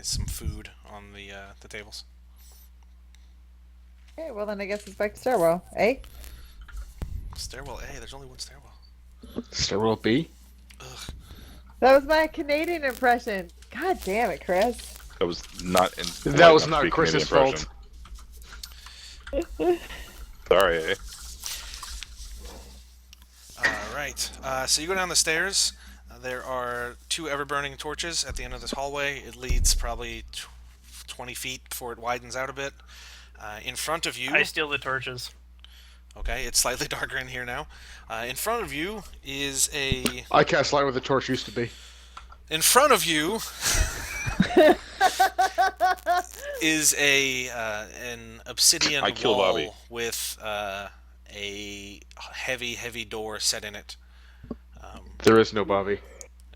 some food on the tables. Okay, well then I guess it's back to stairwell, eh? Stairwell A. There's only one stairwell. Stairwell B? That was my Canadian impression. God damn it, Chris. That was not. That was not Chris's fault. Sorry. Eh? Alright, so you go down the stairs. There are 2 ever-burning torches at the end of this hallway. It leads probably 20 feet before it widens out a bit. In front of you... I steal the torches. Okay, it's slightly darker in here now. In front of you is a... I cast light where the torch used to be. In front of you is an obsidian I kill wall Bobby. with a heavy door set in it. There is no Bobby.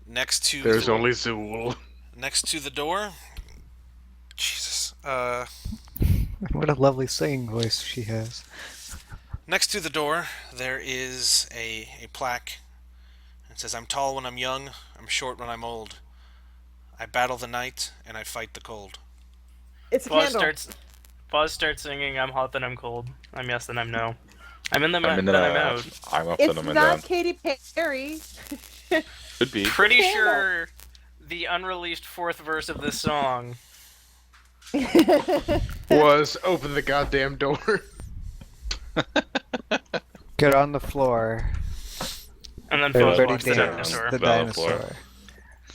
Next to There's the, only Zool. next to the door. Jesus. What a lovely singing voice she has. Next to the door, there is a plaque. It says, "I'm tall when I'm young. I'm short when I'm old. I battle the night and I fight the cold." It's a candle. Foz starts singing, I'm hot, then I'm cold. I'm yes, then I'm no. I'm in, then I'm in I'm out. I'm up, It's then I'm not down. Katy Perry. Could be. Pretty Candle. sure the unreleased fourth verse of this song. Was open the goddamn door. Get on the floor. And then Foz Everybody walks the dance. dinosaur. The Bell floor. dinosaur.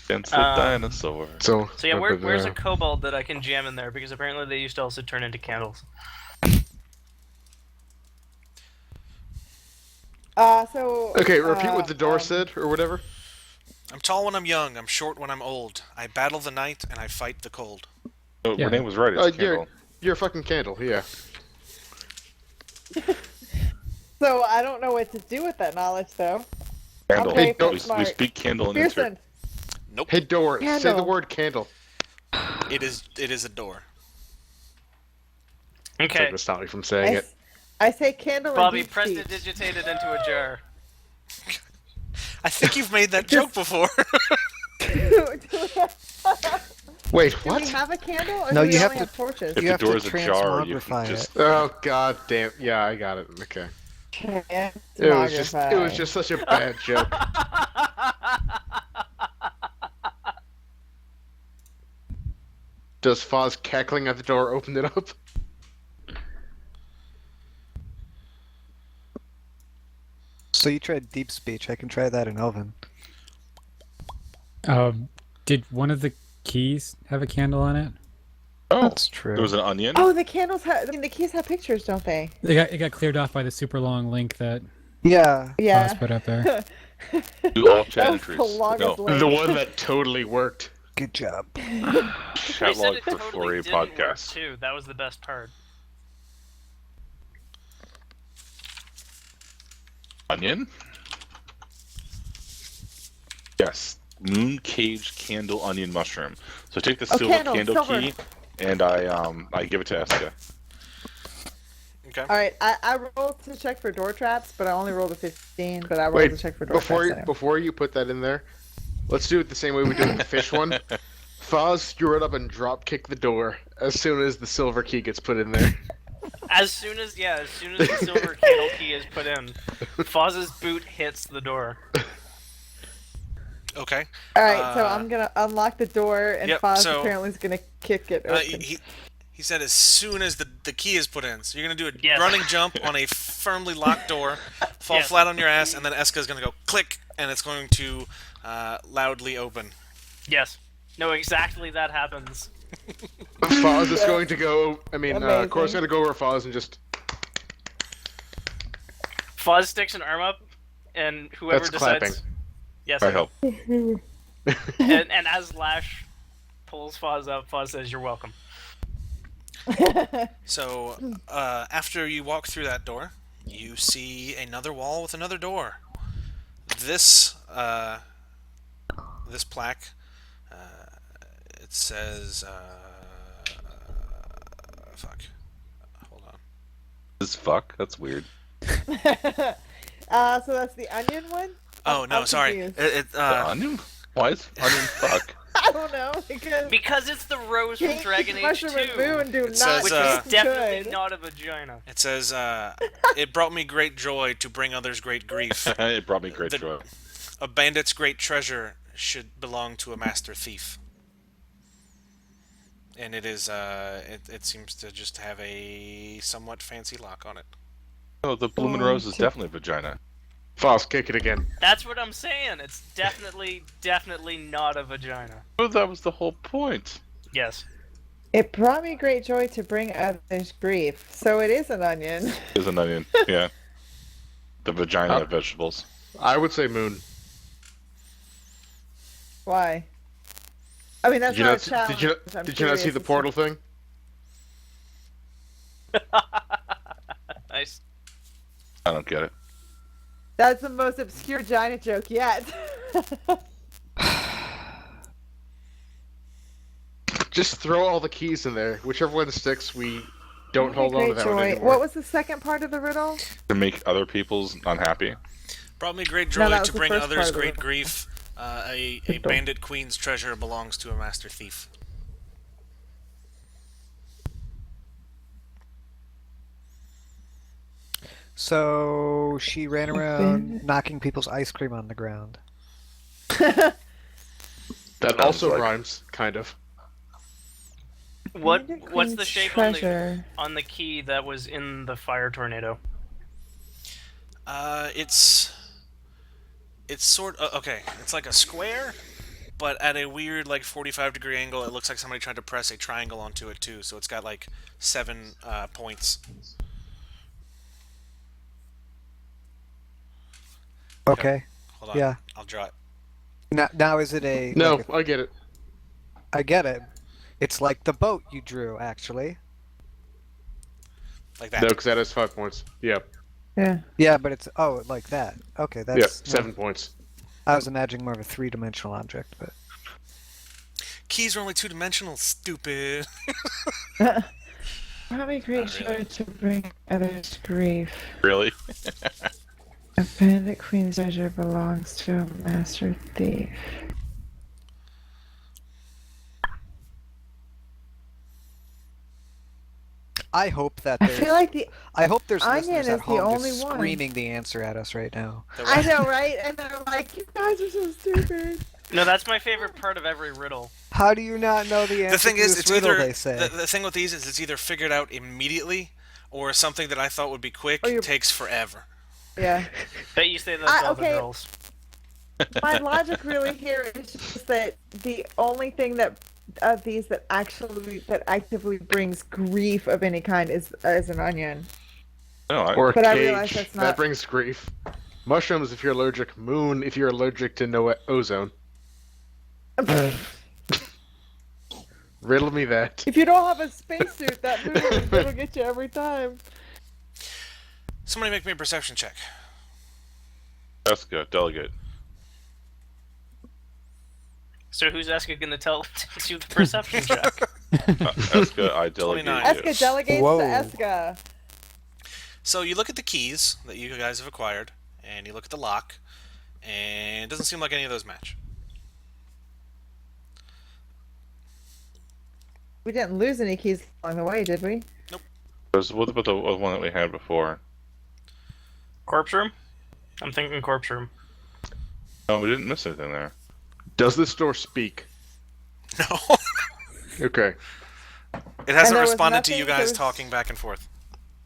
Against the dinosaur. So So yeah, where's a kobold that I can jam in there? Because apparently they used to also turn into candles. Okay, repeat what the door um, said, or whatever. I'm tall when I'm young. I'm short when I'm old. I battle the night and I fight the cold. Oh, Yeah. Renee was right. It's a candle. You're a fucking candle, yeah. So I don't know what to do with that knowledge, though. Candle. Okay, we smart. speak candle in Pearson, Nope. Hey, door, say the Candle. word candle. It is a door. It's Okay, gonna stop me from saying it. I say candle Bobby, and deep prestidigitate it into a jar. I think you've made that joke before. Wait, Do what? we have a candle, or No, do we you have only to- have torches? If You the have to door is a jar, you transmogrify can just. Oh god damn! Yeah, I got it. Okay. It was just such a bad joke. Does Foz cackling at the door open it up? So you tried deep speech. I can try that in Elven. Did one of the keys have a candle on it? Oh, That's true. there was an onion. Oh, the candles have. I mean, the keys have pictures, don't they? It got cleared off by the super long link that Yeah. Yeah. Foz put up there. Do all chat That was entries. the longest No. link. The one that totally worked. Good job. Chat They said log it for totally 4A didn't work podcast. too. That was the best part. Onion? Yes. Moon cage candle onion mushroom. So take the Oh, silver candle, silver. key and I give it to Eska. Okay. All right, I rolled to check for door traps, but I only rolled a 15. But I rolled to check for door traps. Before you put that in there, let's do it the same way we did with the fish one. Foz, you run up and drop kick the door as soon as the silver key gets put in there. As soon as the silver candle key is put in, Foz's boot hits the door. Okay. All right, so I'm gonna unlock the door, and Yep, Foz so- apparently is gonna kick it open. He said as soon as the key is put in. So you're going to do a Yes. running jump on a firmly locked door, fall Yes. flat on your ass, and then Eska's going to go click, and it's going to loudly open. Yes. No, exactly that happens. Foz is going to go. I mean, Amazing. Cora's going to go over Foz and just. Foz sticks an arm up, and whoever That's decides. clapping. Yes. I help. And as Lash pulls Foz up, Foz says, "You're welcome." So after you walk through that door, you see another wall with another door. This this plaque, it says, fuck. Hold on. This fuck? That's weird. So that's the onion one? Oh no, I'm sorry. confused. Onion? Why is onion fuck? I don't know, because Because it's the rose from Pink, Dragon Age Mushroom, and 2, Moon do It not says, which uh, is definitely good. not a vagina. It says, it brought me great joy to bring others great grief. It brought me great The- joy. A bandit's great treasure should belong to a master thief. And it is, it seems to just have a somewhat fancy lock on it. Oh, the bloomin' rose is definitely vagina. Foz, kick it again. That's what I'm saying. It's definitely not a vagina. Oh, that was the whole point. Yes. It brought me great joy to bring others grief. So it is an onion. Is an onion. Yeah. The vagina of vegetables. I would say Moon. Why? I mean, that's Did you not a not? challenge. Did you not see the portal thing? Nice. I don't get it. That's the most obscure giant joke yet. Just throw all the keys in there. Whichever one sticks, we don't hold on to that one anymore. What was the second part of the riddle? To make other people's unhappy. Brought me great No, joy that was to the bring first others part of the great riddle. grief. A bandit queen's treasure belongs to a master thief. So she ran around knocking people's ice cream on the ground. That Sounds also like- rhymes, kind of. What's Queen's the shape treasure. on the key that was in the fire tornado? It's sort of okay. It's like a square, but at a weird like 45-degree angle. It looks like somebody tried to press a triangle onto it too. So it's got like 7 points. Okay. Hold on. Yeah. I'll draw it. Now is it a? No, like I get it. I get it. It's like the boat you drew, actually. Like that. No, because that has 5 points. Yeah, Yeah. Yeah, but it's like that. Okay, that's yeah, 7 points. I was imagining more of a three-dimensional object, but Keys are only 2-dimensional. Stupid. Probably great Not joy really. to bring others grief. Really? A bandit queen's treasure belongs to a master thief. I hope that I there's, feel like the I hope there's Onion listeners is at the home only just one. screaming the answer at us right now. I know, right? And they're like, you guys are so stupid. No, that's my favorite part of every riddle. How do you not know the answer The thing to is, this it's riddle, either they say? the thing with these is it's either figured out immediately, or something that I thought would be quick Or you're- takes forever. Yeah. Bet you say that to all the okay. girls. My logic really here is just that the only thing that of these that actively brings grief of any kind is an onion. No, Or a But I cage. realize that's not- That brings grief. Mushrooms if you're allergic. Moon if you're allergic to no ozone. Riddle me that. If you don't have a spacesuit, that moon will get you every time. Somebody make me a perception check. that's good. Delegate. So who's Eska gonna tell to do the perception check? That's good. I delegate 29. you. Eska delegates Whoa. to Eska. So you look at the keys that you guys have acquired, and you look at the lock, and it doesn't seem like any of those match. We didn't lose any keys along the way, did we? What about the one that we had before? Corpse room? I'm thinking corpse room. No, we didn't miss anything there. Does this door speak? No, Okay. it hasn't there was responded to nothing- you there guys was- talking back and forth.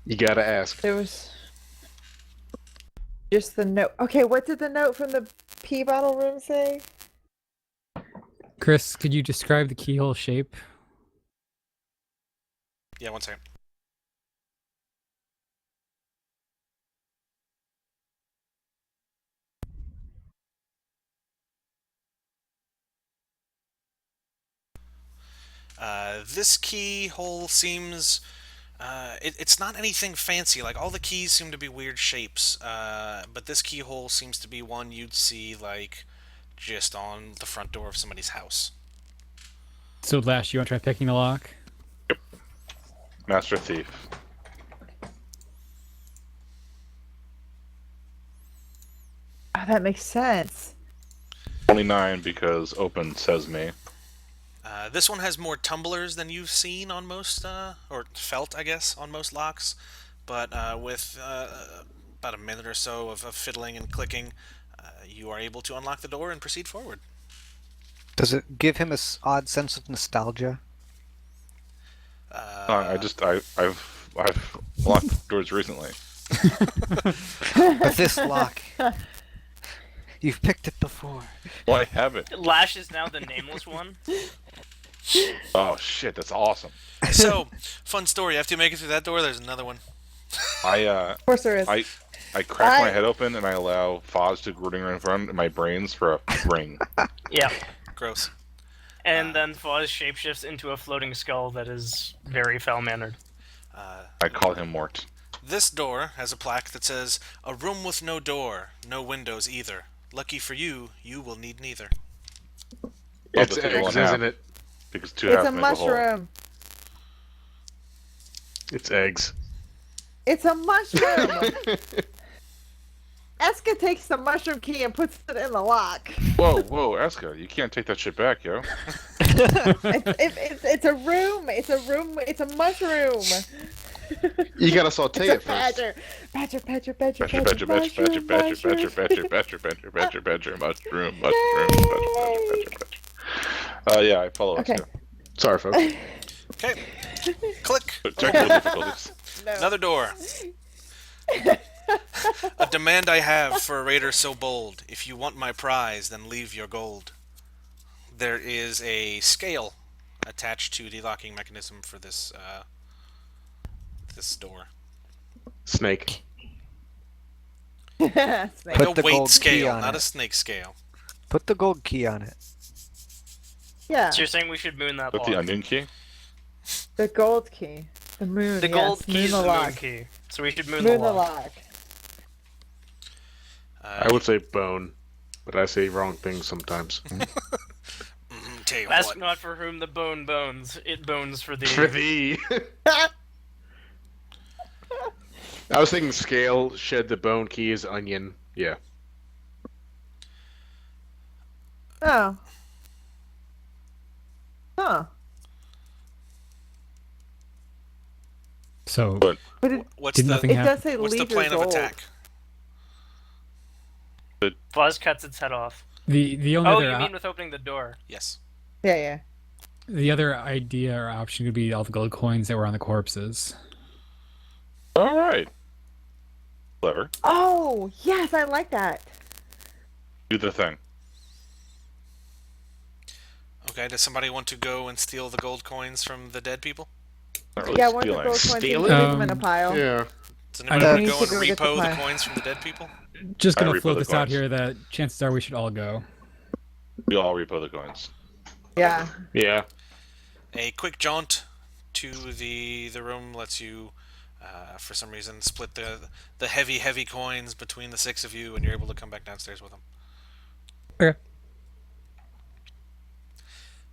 You gotta ask. There was just the note. Okay, what did the note from the pee bottle room say? Chris, could you describe the keyhole shape? Yeah, 1 second. This keyhole seems. It's not anything fancy. Like, all the keys seem to be weird shapes. But this keyhole seems to be one you'd see, like, just on the front door of somebody's house. So, Lash, you want to try picking the lock? Master Thief. Oh, that makes sense. 29 because open says me. This one has more tumblers than you've seen on most, or felt, I guess, on most locks. But with about a minute or so of fiddling and clicking, you are able to unlock the door and proceed forward. Does it give him a odd sense of nostalgia? I've locked doors recently. But this lock, you've picked it before. Well, I haven't. Lash is now the nameless one. Oh shit, that's awesome. So, fun story. After you make it through that door, there's another one. Of course there is. I crack my head open and I allow Foz to running around in my brains for a ring. Yeah. Gross. And then Foz shapeshifts into a floating skull that is very foul-mannered. I call him Mort. This door has a plaque that says, "A room with no door, no windows either. Lucky for you, you will need neither." It's the table eggs, in half. isn't it? Because two It's halves a make a whole. mushroom. It's eggs. It's a mushroom. Eska takes the mushroom key and puts it in the lock. Whoa, Eska, you can't take that shit back, yo. It's a room. It's a room. It's a mushroom. You gotta saute it It's a first. badger, Badger, mushroom, mushroom. Yeah, I follow Okay. Eska. Sorry, folks. Okay. Click. Technical difficulties. No. Another door. A demand I have for a raider so bold. If you want my prize, then leave your gold. There is a scale attached to the locking mechanism for this this door. Snake. Snake. Like Put a the weight gold key scale, on not it. a snake scale. Put the gold key on it. Yeah, So you're saying we should moon that With the lock? onion key? the gold key. The moon. The yes, gold key moon is the the moon lock. key. So we should moon, Moon the the lock. lock. I would say bone, but I say wrong things sometimes. Tell you Ask what. not for whom the bone bones, it bones for thee. For thee. I was thinking scale, shed the bone, key is onion. Yeah. Oh. Huh. So But But it, What's Did the nothing it happen? does say what's the leave plan your of gold. attack? Fuzz cuts its head off. the only Oh, other you mean with opening the door? Yes. Yeah. the other idea or option could be all the gold coins that were on the corpses. all right. Clever. Oh, yes, I like that. Do the thing. Okay, does somebody want to go and steal the gold coins from the dead people? Not really Yeah, once the stealing. gold coins, Steal you it? leave them in a pile. Yeah. Does anybody I want to know. go We need to and go get the repo the pile. coins from the dead people? Just I gonna repo float the this out coins. here that chances are we should all go. We all repo the coins. Yeah. Yeah. A quick jaunt to the room lets you, for some reason, split the heavy coins between the six of you, and you're able to come back downstairs with them. Okay.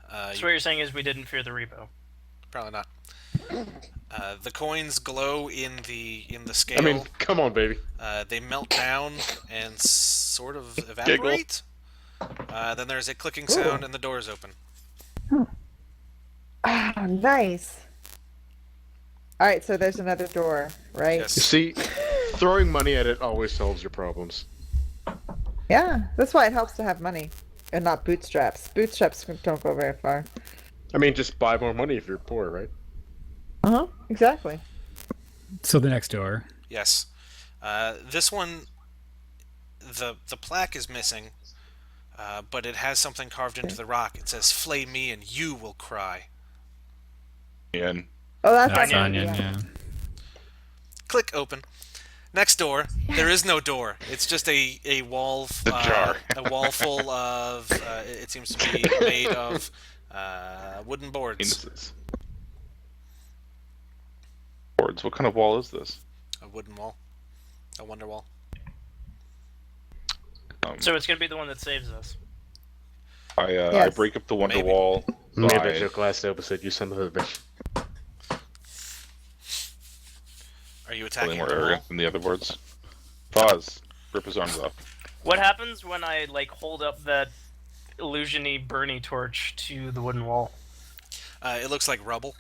So what you're saying is we didn't fear the repo. Probably not. The coins glow in the scale. I mean, come on, baby. They melt down and sort of evaporate. Then there's a clicking sound, and the doors open. Ah, nice. All right, so there's another door, right? Yes. You see, throwing money at it always solves your problems. Yeah, that's why it helps to have money and not bootstraps. Bootstraps don't go very far. I mean, just buy more money if you're poor, right? Exactly. So the next door. Yes. This one, the plaque is missing, but it has something carved into the rock. It says, "Flay me and you will cry." And Oh, that's That's onion. onion, yeah. Click open. Next door. There is no door. It's just a wall. The jar. A wall full of. It seems to be made of wooden boards. penises. Boards. What kind of wall is this? A wooden wall. A wonder wall. So it's gonna be the one that saves us. I Yes. break up the wonder Maybe. wall. Made by- that joke last episode, you son of a bitch. Are you Slightly attacking more the wall? arrogant than the other boards. Pause. Rip his arms off. What happens when I hold up that illusion-y Bernie torch to the wooden wall? It looks like rubble.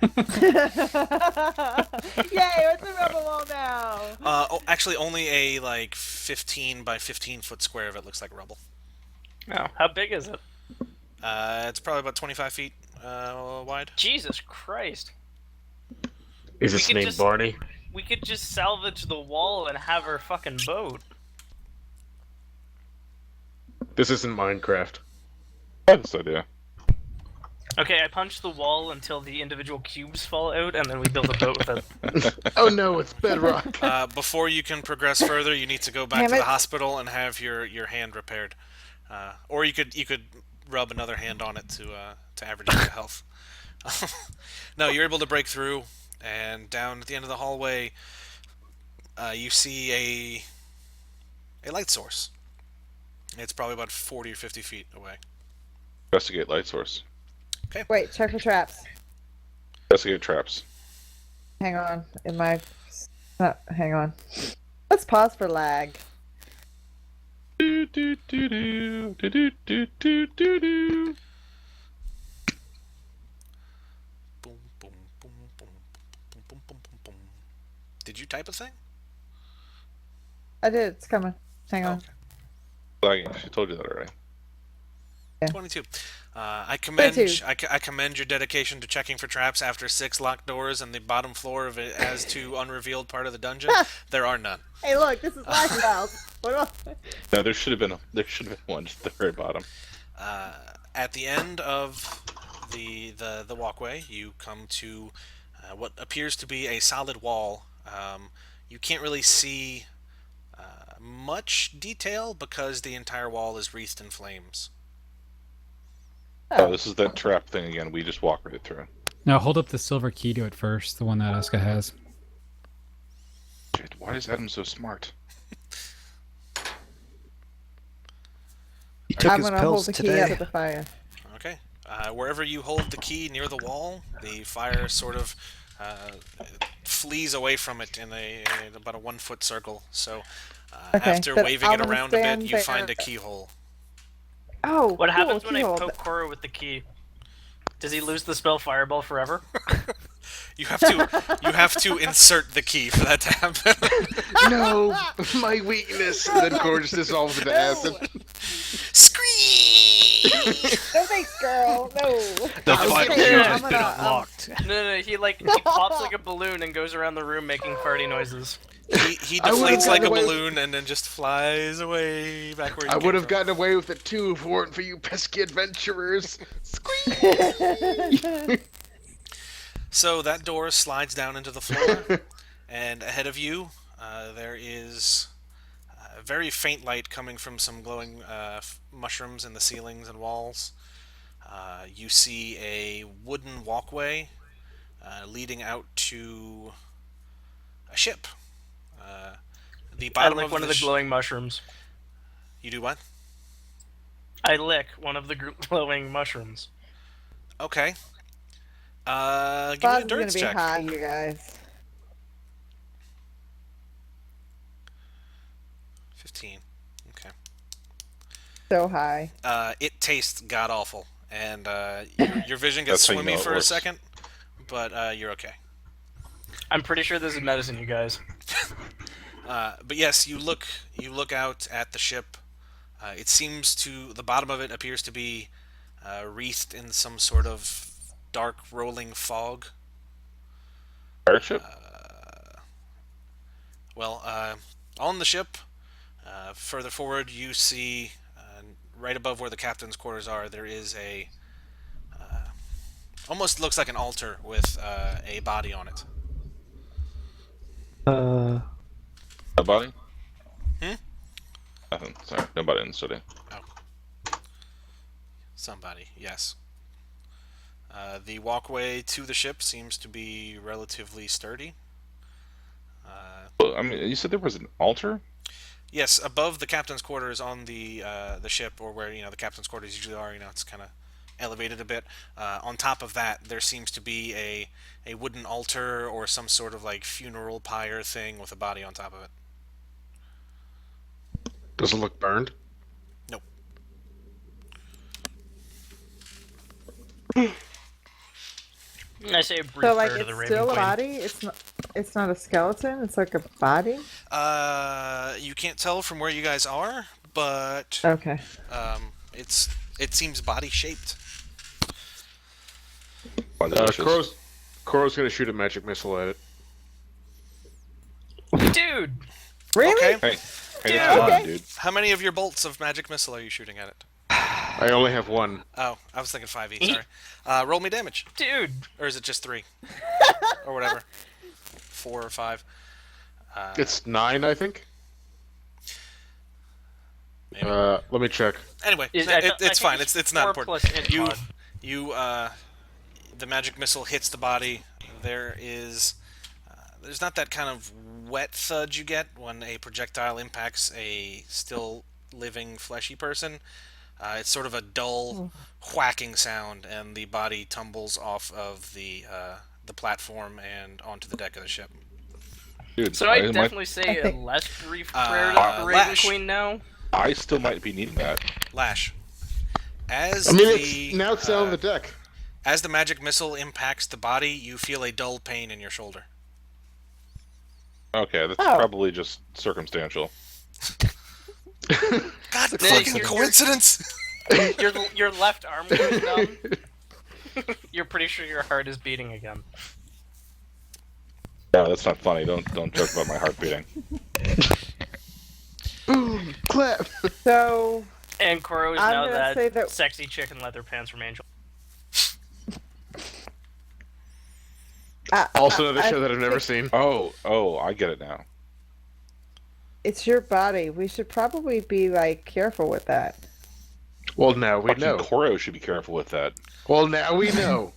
Yay, it's a rubble wall now. Actually, only a 15 by 15 foot square of it looks like rubble. Oh, how big is it? It's probably about 25 feet wide. Jesus Christ! Is We his could name just- Barney? We could just salvage the wall and have our fucking boat. This isn't Minecraft. I had this idea. Okay, I punch the wall until the individual cubes fall out, and then we build a boat with it. Oh no, it's bedrock. Before you can progress further, you need to go back Damn to the it. hospital and have your hand repaired. Or you could rub another hand on it to average out the health. No, you're able to break through, and down at the end of the hallway, you see a light source. It's probably about 40 or 50 feet away. Investigate light source. Wait, check for traps. Investigate traps. Hang on. Hang on. Let's pause for lag. Do, do, do, do, do, do, do, do, do, do. Boom, boom, boom, boom, boom, boom, boom, boom, boom. Did you type a thing? I did. It's coming. Hang on. Okay. Lagging. She told you that already. 22. I commend 22. I commend your dedication to checking for traps after 6 locked doors on the bottom floor of it as to unrevealed part of the dungeon. There are none. Hey, look, this is Lifestyles. What do No, there should have been one just at the very bottom. At the end of the walkway, you come to what appears to be a solid wall. You can't really see much detail because the entire wall is wreathed in flames. Oh, this is that trap thing again. We just walk right through. Now hold up the silver key to it first, the one that Asuka has. Shit, why is Adam so smart? He took I'm his gonna hold pills the key out today. of the fire. Okay. Wherever you hold the key near the wall, the fire sort of flees away from it in about a 1 foot circle. So Okay, after but waving it I'm gonna around a bit, stand you there. find a keyhole. Oh, What cool, happens when I keyhole. poke Koro with the key? Does he lose the spell Fireball forever? You have to insert the key for that to happen. No, my weakness. And then Cora just dissolves into acid. Scream! No thanks, girl. No. The Okay, final so room I'm has been gonna, unlocked. No, he pops like a balloon and goes around the room making farty noises. He I would've deflates like a gotten away with- balloon and then just flies away back where he I came would have from. gotten away with it too if it weren't for you pesky adventurers. So that door slides down into the floor, and ahead of you, there is a very faint light coming from some glowing mushrooms in the ceilings and walls. You see a wooden walkway leading out to a ship. The I bottom lick of one of the glowing mushrooms. You do what? I lick one of the glowing mushrooms. Okay. Give me a Buzz is gonna endurance be check. high, you guys. 15. Okay. So high. It tastes god awful, and your vision gets That's how you swimmy know it for a works. second, but you're okay. I'm pretty sure this is medicine, you guys. But yes, you look out at the ship. It seems the bottom of it appears to be wreathed in some sort of dark rolling fog. Airship? On the ship, further forward, you see right above where the captain's quarters are, there is a almost looks like an altar with a body on it. A body? Hmm? Nothing. Sorry, nobody in the study. Somebody, yes. The walkway to the ship seems to be relatively sturdy. Well, I mean, you said there was an altar? Yes, above the captain's quarters on the ship, or where the captain's quarters usually are. It's kind of elevated a bit. On top of that, there seems to be a wooden altar or some sort of like funeral pyre thing with a body on top of it. Does it look burned? Nope. I say a brief So like prayer to the it's Raven still a Queen. body. It's not a skeleton. It's like a body. You can't tell from where you guys are, but Okay. it seems body shaped. Why delicious. Koro's gonna shoot a magic missile at it. Dude! Really? Okay. Hey, Dude, that's fine, okay. dude. How many of your bolts of magic missile are you shooting at it? I only have one. Oh, I was thinking 5 each. Sorry. Roll me damage, Dude! or is it just 3, or whatever? 4 or 5. It's 9, I think. Maybe. Let me check. Anyway, I it's think fine. It's not 4 important. plus int You mod. you the magic missile hits the body. There's not that kind of wet thud you get when a projectile impacts a still living fleshy person. It's sort of a dull whacking sound, and the body tumbles off of the platform and onto the deck of the ship. Dude, So I definitely say I a think- less brief prayer to Raven Lash. Queen now. I still might be needing that. Lash. As I mean, the it's down on the deck. as the magic missile impacts the body, you feel a dull pain in your shoulder. Okay, that's Oh. probably just circumstantial. God, Yeah, fucking you're- coincidence! Your left arm goes numb. You're pretty sure your heart is beating again. No, that's not funny. Don't joke about my heart beating. Boom! Clap! So And Koro is I'm now gonna say that- sexy chick in leather pants from Angel. Also another I show that I've never think- seen. Oh, I get it now. it's your body. We should probably be like careful with that. Well, now we Fucking know. Koro should be careful with that. Well, now we know.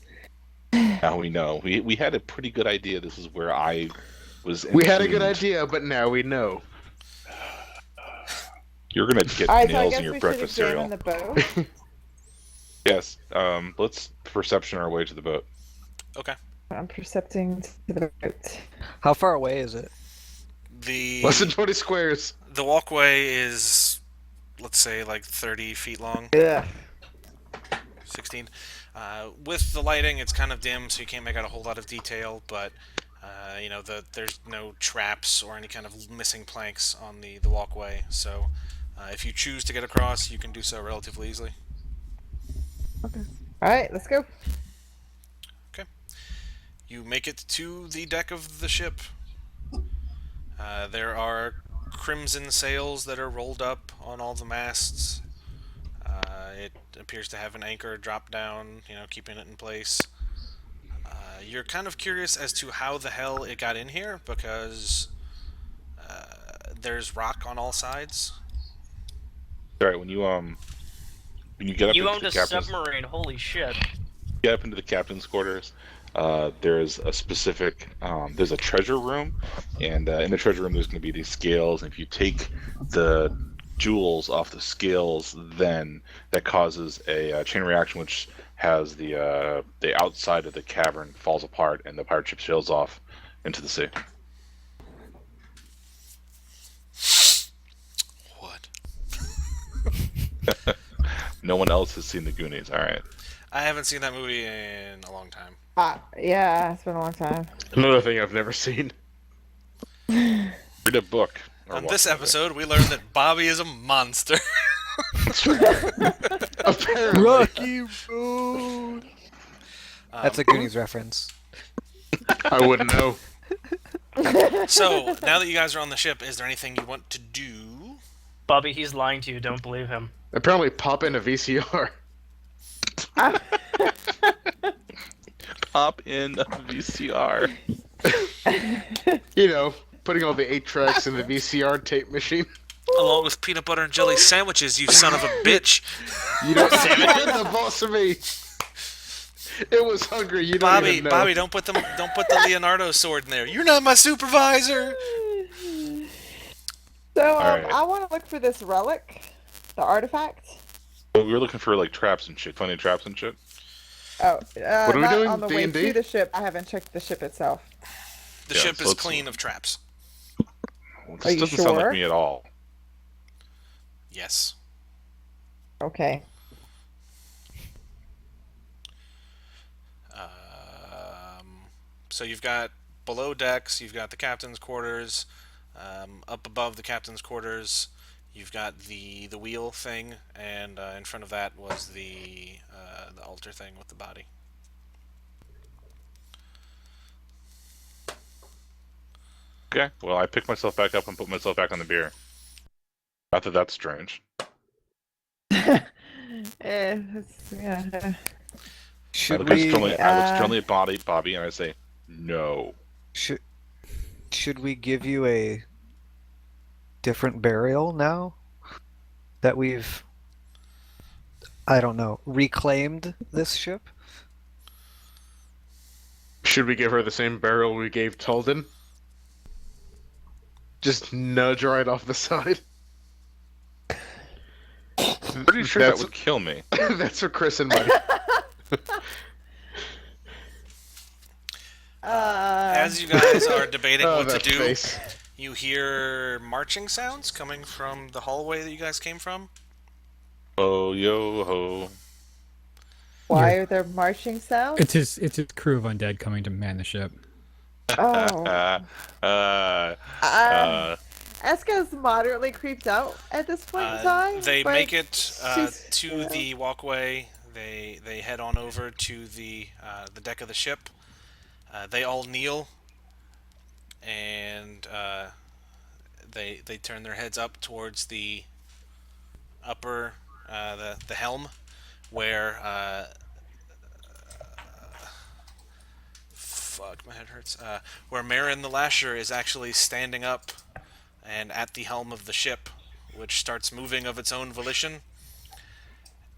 Now we know. We had a pretty good idea. This is where I was. We had a good entombed. idea, but now we know. You're gonna get All right, so I nails guess in your we should breakfast cereal. examine the boat. Yes. Let's perception our way to the boat. Okay. I'm percepting to the boat. How far away is it? The Less than 20 squares. the walkway is, let's say, like 30 feet long. Yeah. 16. With the lighting, it's kind of dim, so you can't make out a whole lot of detail. But there's no traps or any kind of missing planks on the walkway. So if you choose to get across, you can do so relatively easily. All right, let's go. You make it to the deck of the ship. There are crimson sails that are rolled up on all the masts. It appears to have an anchor drop down, keeping it in place. You're kind of curious as to how the hell it got in here, because there's rock on all sides. All right. When you get up You into owned the a captain's, submarine, holy shit. get up into the captain's quarters. There's a specific there's a treasure room, and in the treasure room there's going to be these scales, and if you take the jewels off the scales, then that causes a chain reaction which has the outside of the cavern falls apart and the pirate ship sails off into the sea. What? No one else has seen the Goonies. All right. I haven't seen that movie in a long time. Yeah, it's been a long time. Another thing I've never seen. Read a book. or On watch this a movie. episode, we learned that Bobby is a monster. Apparently. Rocky Road. That's a Goonies reference. I wouldn't know. So, now that you guys are on the ship, is there anything you want to do? Bobby, he's lying to you, don't believe him. Apparently pop in a VCR. Pop in a VCR. You know, putting all the 8 tracks in the VCR tape machine. Along with peanut butter and jelly sandwiches, you son of a bitch. You don't get the boss of me. It was hungry. You don't even know. Bobby, don't put the Leonardo sword in there. You're not my supervisor. So right. I want to look for this relic, the artifact. Well, we were looking for like traps and shit, funny traps and shit. Oh, What are we not doing, on the way D&D? to the ship. I haven't checked the ship itself. The Yeah, ship so is it's- clean of traps. Well, Are this you doesn't sound sure? like me at all. Yes. Okay. So you've got below decks, you've got the captain's quarters. Up above the captain's quarters, you've got the wheel thing, and in front of that was the altar thing with the body. Okay, well, I picked myself back up and put myself back on the beer. Not that that's strange. Yeah. Should I look we? sternly at Bobby, and I say, no. Should we give you a different burial now? that we've, I don't know, reclaimed this ship? Should we give her the same barrel we gave Talden? Just nudge right off the side. Pretty sure that would kill me. That's for Chris and Mike. As you guys are debating Oh, what to that do, face. you hear marching sounds coming from the hallway that you guys came from. Oh, yo ho. Why are there marching sounds? It's his crew of undead coming to man the ship. Oh. Uh, uh, Eska's moderately creeped out at this point in time. They but make it she's- to the walkway. They head on over to the deck of the ship. They all kneel, and they turn their heads up towards the upper the helm, where fuck, my head hurts. Where Marin the Lasher is actually standing up and at the helm of the ship, which starts moving of its own volition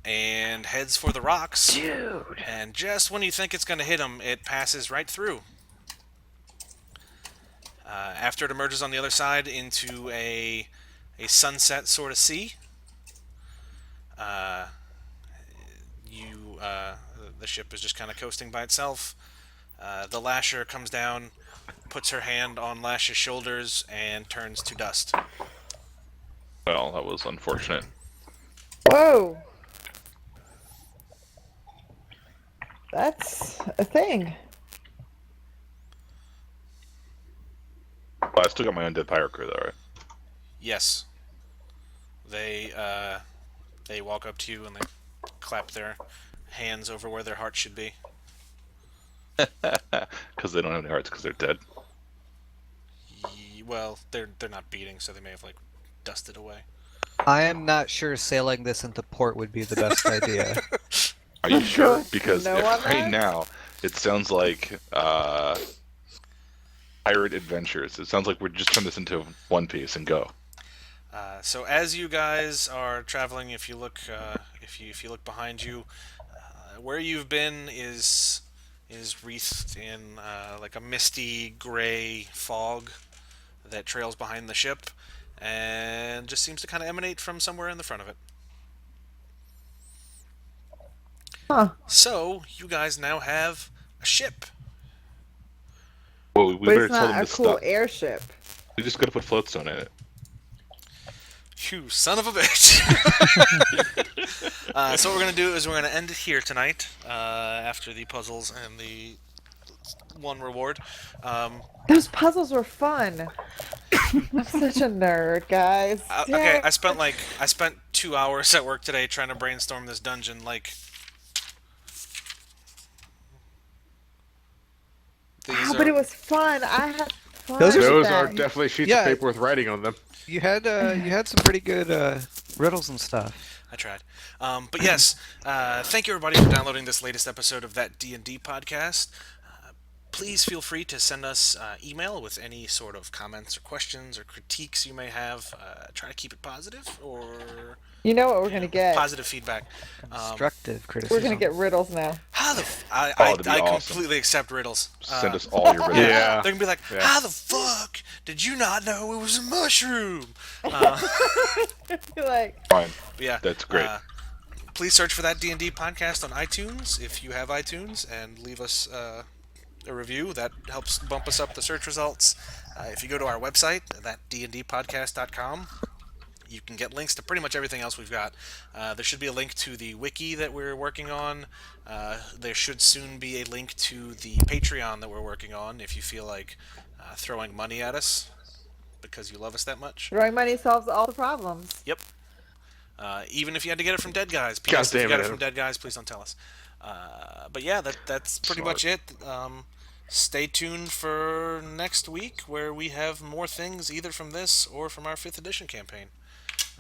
and heads for the rocks. Dude. And just when you think it's going to hit him, it passes right through. After it emerges on the other side into a sunset sort of sea, the ship is just kind of coasting by itself. The Lasher comes down, puts her hand on Lash's shoulders, and turns to dust. well, that was unfortunate. Whoa. That's a thing. Well, I still got my undead pirate crew, though, right? Yes. They walk up to you and they clap their hands over where their heart should be. Because they don't have any hearts because they're dead. Well, they're not beating, so they may have like dusted away. I am not sure sailing this into port would be the best idea. Are you sure? Because No if on right that? now it sounds like pirate adventures. It sounds like we're just turn this into One Piece and go. So as you guys are traveling, if you look behind you, where you've been is wreathed in like a misty gray fog that trails behind the ship, and just seems to kind of emanate from somewhere in the front of it. Huh. So you guys now have a ship. Well, we But better it's tell them not to a cool stop. airship. We just gotta put floatstone in it. You son of a bitch. So what we're going to do is we're going to end it here tonight, after the puzzles and the one reward. Those puzzles were fun. I'm such a nerd, guys. Okay, Damn. I spent 2 hours at work today trying to brainstorm this dungeon. But it was fun. I had fun. Those with Those that. are definitely sheets Yeah. of paper with writing on them. You had some pretty good riddles and stuff. I tried. But yes, thank you everybody for downloading this latest episode of that D&D podcast. Please feel free to send us email with any sort of comments or questions or critiques you may have. Try to keep it positive or You know what we're gonna get? positive feedback. Constructive criticism. We're gonna get riddles now. How the I that'd be I awesome. completely accept riddles. Send us all your riddles. Yeah. They're gonna be like, Yeah. how the fuck did you not know it was a mushroom? You're like, Fine. But yeah, That's great. Please search for that D&D podcast on iTunes if you have iTunes, and leave us a review. That helps bump us up the search results. If you go to our website, that dndpodcast.com, you can get links to pretty much everything else we've got. There should be a link to the wiki that we're working on. There should soon be a link to the Patreon that we're working on if you feel like throwing money at us because you love us that much. throwing money solves all the problems. Yep. Even if you had to get it from Dead Guys. God P.S. If you damn got it, it from Adam. Dead Guys, please don't tell us. But yeah, that's pretty Smart. much it. Stay tuned for next week where we have more things either from this or from our 5th edition campaign.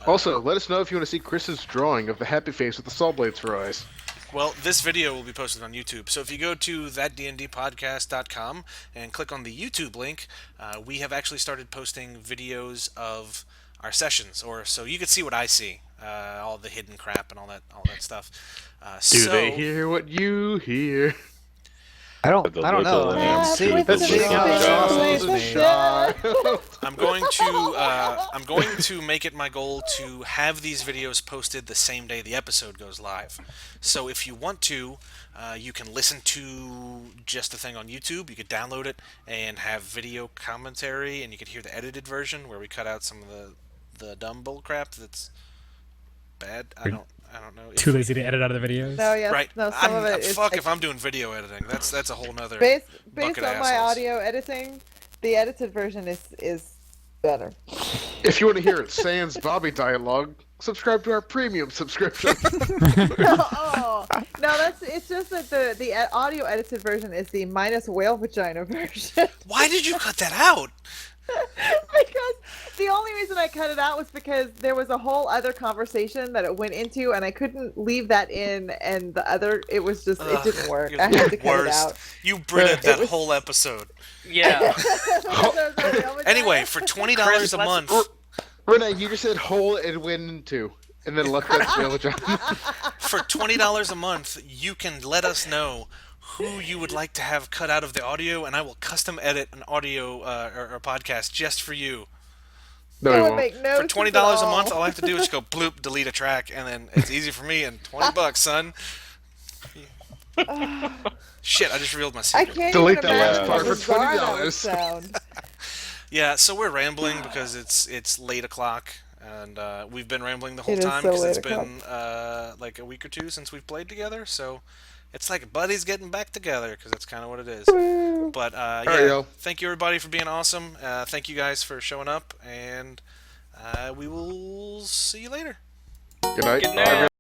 Also, let us know if you want to see Chris's drawing of the happy face with the saw blades for eyes. Well, this video will be posted on YouTube. So if you go to thatdndpodcast.com and click on the YouTube link, we have actually started posting videos of our sessions, or so you can see what I see. all the hidden crap and all that stuff. Do they hear what you hear? I don't The know. little I mean, lamb seeing creeping how the sausage is the made. child. I'm going to make it my goal to have these videos posted the same day the episode goes live. So if you want to, you can listen to just the thing on YouTube. You could download it and have video commentary, and you could hear the edited version where we cut out some of the dumb bull crap that's bad. I don't know. Too lazy to edit out of the videos. No, yes, Right. no. Some of it is fuck like, if I'm doing video editing. That's a whole nother based bucket on of my assholes. audio editing. The edited version is better. If you want to hear it sans Bobby dialogue, subscribe to our premium subscription. Oh no, it's just that the audio edited version is the minus whale vagina version. Why did you cut that out? Because the only reason I cut it out was because there was a whole other conversation that it went into, and I couldn't leave that in, and the other, it was just, it didn't work. You're I the had to cut it worst. out. You Britted that was- whole episode. Yeah. Anyway, for $20 Chris, a let's- month, Renee, you just said hole and went into, and then left that whale vagina. for $20 a month, you can let us know who you would like to have cut out of the audio, and I will custom edit an audio or podcast just for you. No, It he would won't. make no For sense $20 at a all. month, all I have to do is go bloop, delete a track, and then it's easy for me. And $20, son. Shit, I just revealed my I secret. can't Delete even that imagine last how part for bizarre that would $20. sound. Yeah, so we're rambling because it's late o'clock, and we've been rambling the whole It is time so because late it's been like a week or two since we've played together. So it's like buddies getting back together because that's kind of what it is. Woo. But right, yeah, y'all. thank you everybody for being awesome. Thank you guys for showing up, and we will see you later. Good night. Good night.